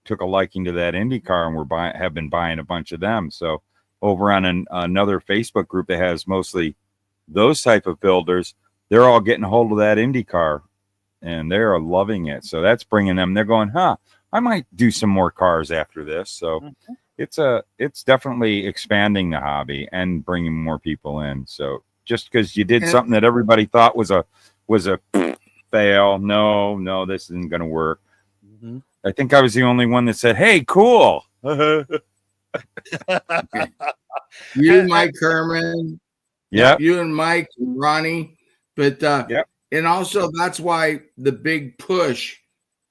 took a liking to that IndyCar, and have been buying a bunch of them. So over on another Facebook group that has mostly those type of builders, they're all getting a hold of that IndyCar, and they're loving it. So that's bringing them. They're going, I might do some more cars after this. So it's definitely expanding the hobby and bringing more people in. So just because you did something that everybody thought was a fail, no, this isn't going to work. Mm-hmm. I think I was the only one that said, "Hey, cool." You, Mike Herman. Yeah. You and Mike and Ronnie. But and also that's why the big push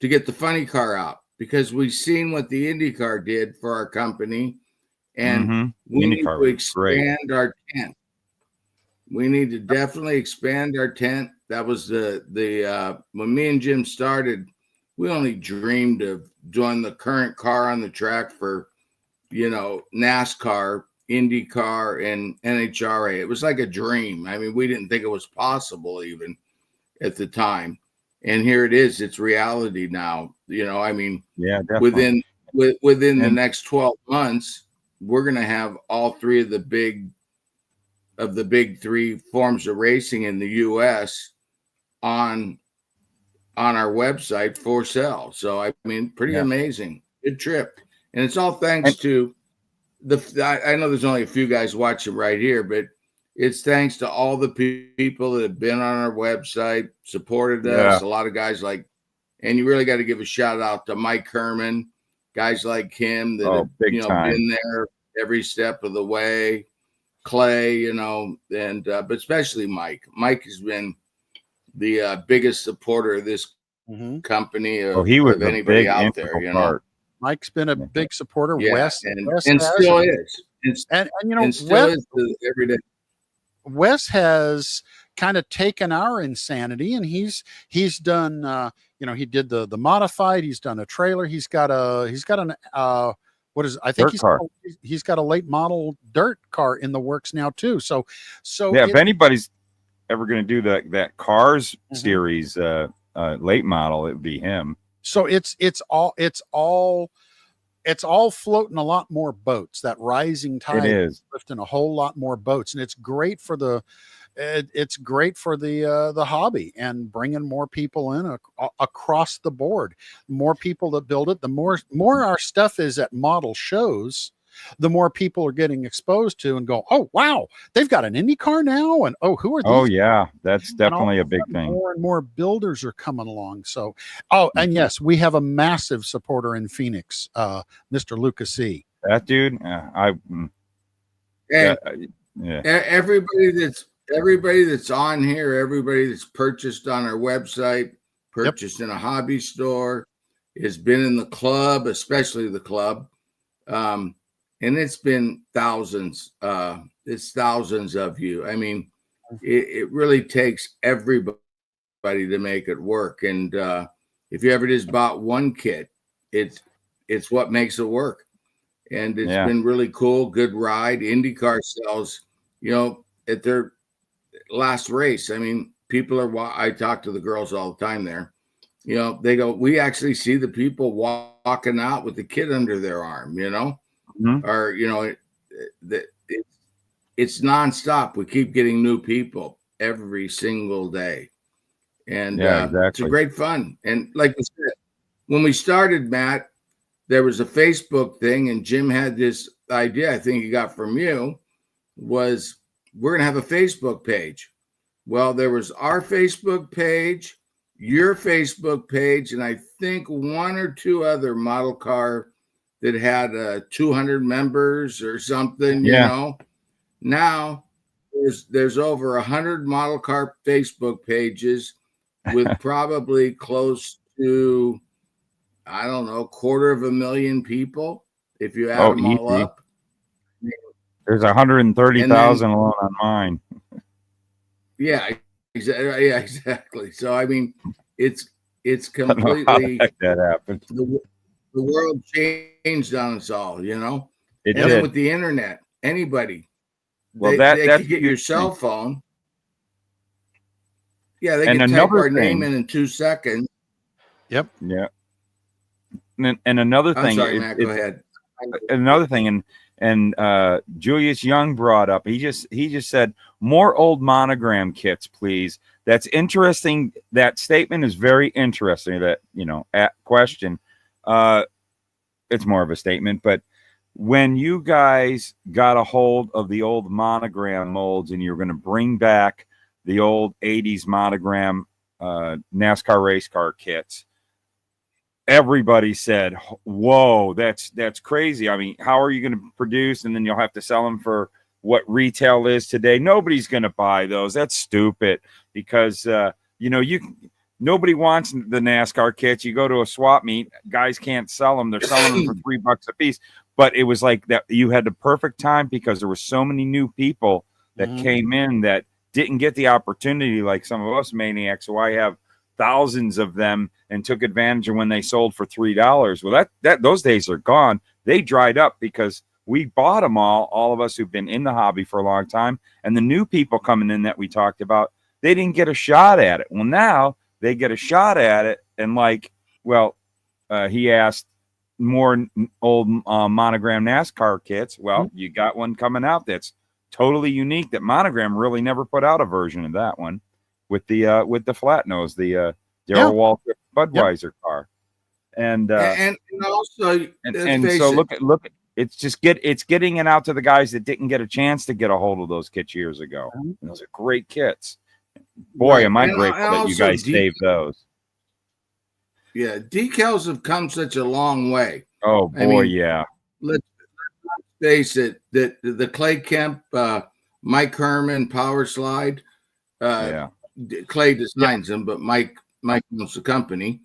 to get the funny car out, because we've seen what the IndyCar did for our company, and we need to expand our tent. We need to definitely expand our tent. That was the when me and Jim started, we only dreamed of doing the current car on the track for, NASCAR, IndyCar, and NHRA. It was like a dream. I mean, we didn't think it was possible even at the time. And here it is. It's reality now. Definitely. Within the next 12 months, we're going to have all three of the big three forms of racing in the U.S. on our website for sale. So, I mean, pretty amazing. Good trip. And it's all thanks to I know there's only a few guys watching right here, but it's thanks to all the people that have been on our website, supported us. A lot of guys and you really got to give a shout out to Mike Herman, guys like him that have been there every step of the way. Clay, but especially Mike. Mike has been the biggest supporter of this company of anybody out there. Part. Mike's been a big supporter. Yeah, Wes and still is. And still is every day. Wes has kind of taken our insanity, and he's done. He did the modified. He's done a trailer. He's got an I think he's got a late model dirt car in the works now too. So if anybody's ever going to do that Cars series late model, it would be him. So it's all floating a lot more boats. That rising tide is lifting a whole lot more boats, and it's great for the hobby and bringing more people in across the board. More people that build it, the more our stuff is at model shows, the more people are getting exposed to and go, oh wow, they've got an IndyCar now, and who are these? Oh yeah, that's definitely a big thing. More and more builders are coming along. So and yes, we have a massive supporter in Phoenix, Mr. Lucas E. That dude, everybody that's on here, everybody that's purchased on our website, purchased in a hobby store, has been in the club, especially the club. And it's been thousands. It's thousands of you. I mean, it really takes everybody to make it work. And if you ever just bought one kit, it's what makes it work. And it's been really cool. Good ride. IndyCar sells, at their last race. I mean, I talk to the girls all the time there. They go, we actually see the people walking out with the kid under their arm, or, it's nonstop. We keep getting new people every single day. And it's a great fun. And like I said, when we started, Matt, there was a Facebook thing, and Jim had this idea, I think he got from you, was we're going to have a Facebook page. Well, there was our Facebook page, your Facebook page, and I think one or two other model car that had 200 members or something, Now there's over 100 model car Facebook pages with probably close to, I don't know, 250,000 people if you add them all up. There's 130,000 alone on mine. Yeah, exactly. So I mean, it's I don't know how the completely heck that happened. the world changed on us all, you know. It And did. then with the internet, anybody, Well, they that's could get your huge cell thing. phone. Yeah, they And could type another our name thing- in 2 seconds. Yep. Yeah. And another I'm thing, sorry, Matt. Go ahead. another thing, and Julius Young brought up. He just said more old monogram kits, please. That's interesting. That statement is very interesting. That at question. It's more of a statement, but when you guys got a hold of the old monogram molds and you're going to bring back the old 80s monogram NASCAR race car kits, everybody said, whoa, that's crazy. I mean, how are you going to produce and then you'll have to sell them for what retail is today? Nobody's going to buy those. That's stupid because nobody wants the NASCAR kits. You go to a swap meet, guys can't sell them. They're selling them for $3 a piece. But it was like that. You had the perfect time because there were so many new people that came in that didn't get the opportunity like some of us maniacs. So I have thousands of them and took advantage of when they sold for $3. Well, that those days are gone. They dried up because we bought them all of us who've been in the hobby for a long time. And the new people coming in that we talked about, they didn't get a shot at it. Well, now they get a shot at it. And he asked more old monogram NASCAR kits. Well, you got one coming out that's totally unique that Monogram really never put out a version of that one with the flat nose, the Darrell Waltrip Budweiser car. And also and so look at it's getting it out to the guys that didn't get a chance to get a hold of those kits years ago. And those are great kits. Boy, am I grateful that you guys saved those. Yeah, decals have come such a long way. Oh boy, yeah. Let's face it, that the Clay Kemp, Mike Herman Power Slide, Clay designs them, but Mike owns the company.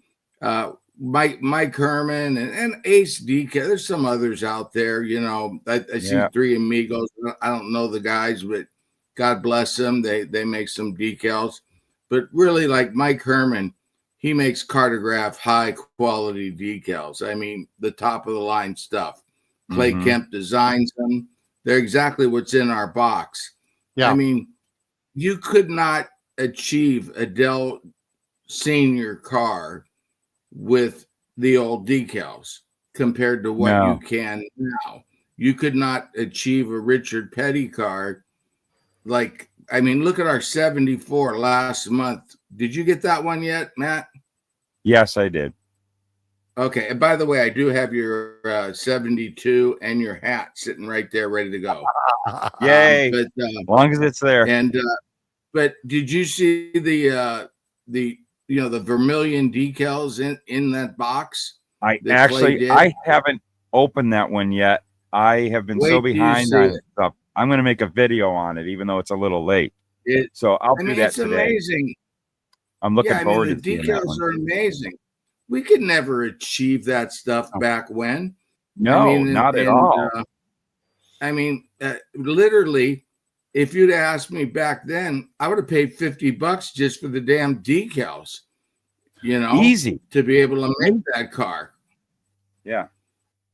Mike Herman and Ace Decal. There's some others out there. I see Three Amigos. I don't know the guys, but God bless them. They make some decals. But really, like Mike Herman, he makes Cartograph high quality decals. I mean, the top of the line stuff. Clay Kemp designs them. They're exactly what's in our box. Yeah. I mean, you could not achieve a Dell Senior car with the old decals compared to what you can now. You could not achieve a Richard Petty car. Look at our 74 last month. Did you get that one yet, Matt? Yes, I did. Okay. And by the way, I do have your 72 and your hat sitting right there, ready to go. Yay! As long as it's there. And but did you see the vermilion decals in that box? I haven't opened that one yet. I have been so behind on stuff. I'm going to make a video on it, even though it's a little late. So I'll do that today. It's amazing. I'm looking forward to the decals are amazing. We could never achieve that stuff back when. No, not at all. Literally, if you'd asked me back then, I would have paid $50 just for the damn decals. Easy to be able to make that car. Yeah.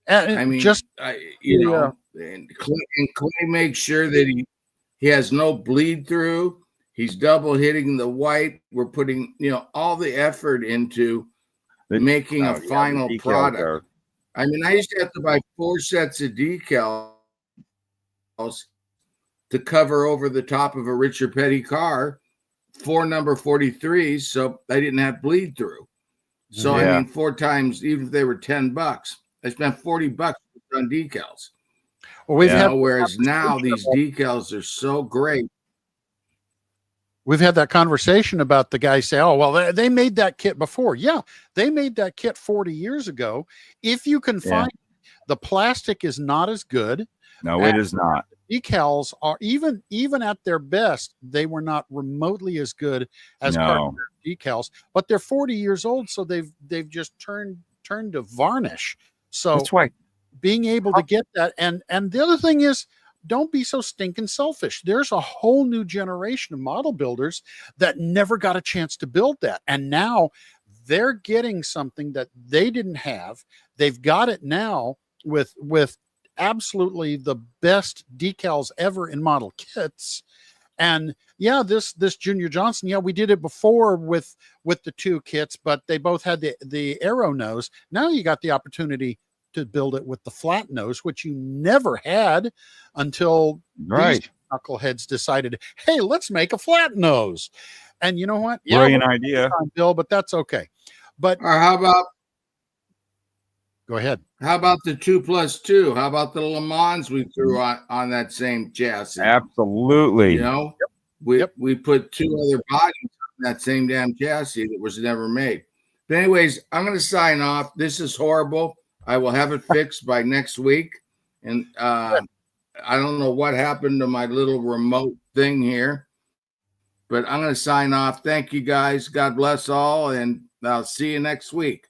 And Clay makes sure that he has no bleed through. He's double hitting the white. We're putting, all the effort into making a final product. I used to have to buy 4 sets of decals to cover over the top of a Richard Petty car, 4 number 43s, so I didn't have bleed through. So 4 times, even if they were $10, I spent $40 on decals. Well, whereas now these decals are so great. We've had that conversation about the guy say, oh, well, they made that kit before. Yeah, they made that kit 40 years ago. If you can find the plastic is not as good. No, it is not. Decals are even at their best, they were not remotely as good as decals, but they're 40 years old, so they've just turned to varnish. So that's why being able to get that, and the other thing is don't be so stinking selfish. There's a whole new generation of model builders that never got a chance to build that. And now they're getting something that they didn't have. They've got it now with absolutely the best decals ever in model kits. And yeah, this Junior Johnson, yeah, we did it before with the 2 kits, but they both had the arrow nose. Now you got the opportunity to build it with the flat nose, which you never had until these knuckleheads decided, hey, let's make a flat nose. And you know what? Yeah, brilliant idea, Bill, but that's okay. But Or how about go ahead. How about the 2+2? How about the Le Mans we threw on that same chassis? Absolutely. You know, we put 2 other bodies on that same damn chassis that was never made. But anyways, I'm going to sign off. This is horrible. I will have it fixed by next week. And I don't know what happened to my little remote thing here, but I'm going to sign off. Thank you, guys. God bless all, and I'll see you next week.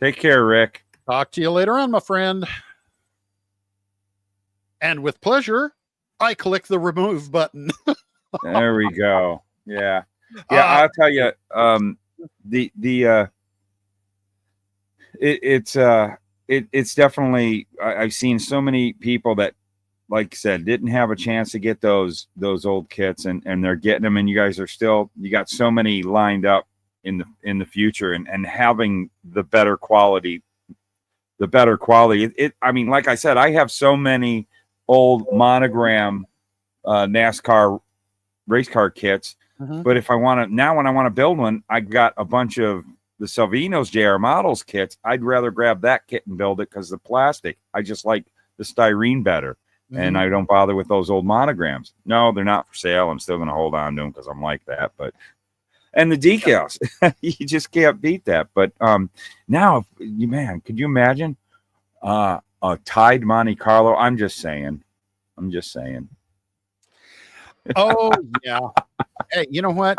Take care, Rick. Talk to you later on, my friend. And with pleasure, I click the remove button. There we go. Yeah. Yeah, I'll tell you, it's definitely, I've seen so many people that, like I said, didn't have a chance to get those old kits, and they're getting them, and you guys are still, you got so many lined up in the future, and having the better quality. I mean, like I said, I have so many old monogram NASCAR race car kits, but if I want to, when I want to build one, I've got a bunch of the Salvinos JR Models kits. I'd rather grab that kit and build it because the plastic, I just like the styrene better, and I don't bother with those old monograms. No, they're not for sale. I'm still going to hold on to them because I'm like that, but. And the decals, you just can't beat that. But now, man, could you imagine a Tide Monte Carlo? I'm just saying. Oh, yeah. Hey, you know what?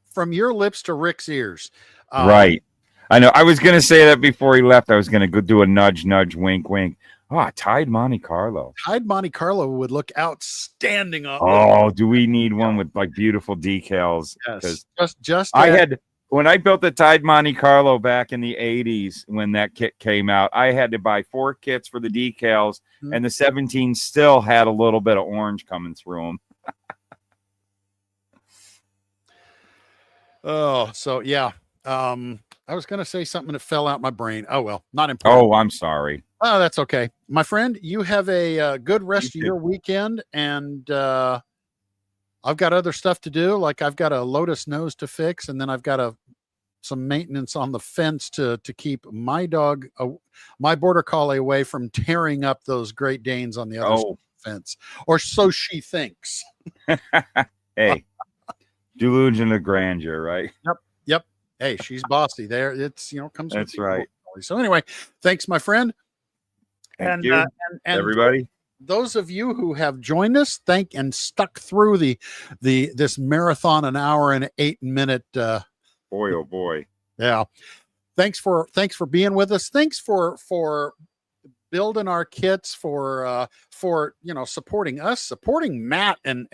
From your lips to Rick's ears. Right. I know. I was going to say that before he left. I was going to go do a nudge, nudge, wink, wink. Oh, Tide Monte Carlo. Tide Monte Carlo would look outstanding. Oh, do we need one with like beautiful decals? Yes. When I built the Tide Monte Carlo back in the 80s, when that kit came out, I had to buy 4 kits for the decals, and the 17 still had a little bit of orange coming through them. Oh, so yeah. I was going to say something that fell out my brain. Oh, well, not important. Oh, I'm sorry. Oh, that's okay. My friend, you have a good rest of your weekend, and I've got other stuff to do. Like I've got a Lotus nose to fix, and then I've got some maintenance on the fence to keep my dog, my border collie, away from tearing up those Great Danes on the other side of the fence, or so she thinks. Hey, delusion of grandeur, right? Yep. Hey, she's bossy. There, it's comes. That's right. So anyway, thanks, my friend. Thank you, and everybody. Those of you who have joined us, and stuck through this marathon, an hour and 8 minute. Boy, oh boy. Yeah. Thanks for being with us. Thanks for building our kits, for supporting us, supporting Matt and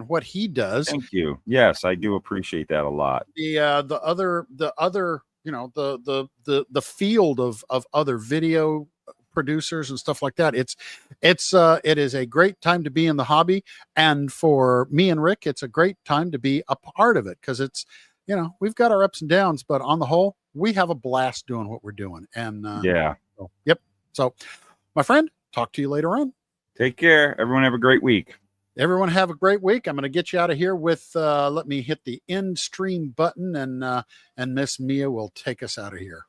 what he does. Thank you. Yes, I do appreciate that a lot. The other the field of other video producers and stuff like that. It is a great time to be in the hobby, and for me and Rick, it's a great time to be a part of it, because it's we've got our ups and downs, but on the whole, we have a blast doing what we're doing. And yep. So, my friend, talk to you later on. Take care. Everyone have a great week. Everyone have a great week. I'm going to get you out of here with let me hit the end stream button, and Miss Mia will take us out of here.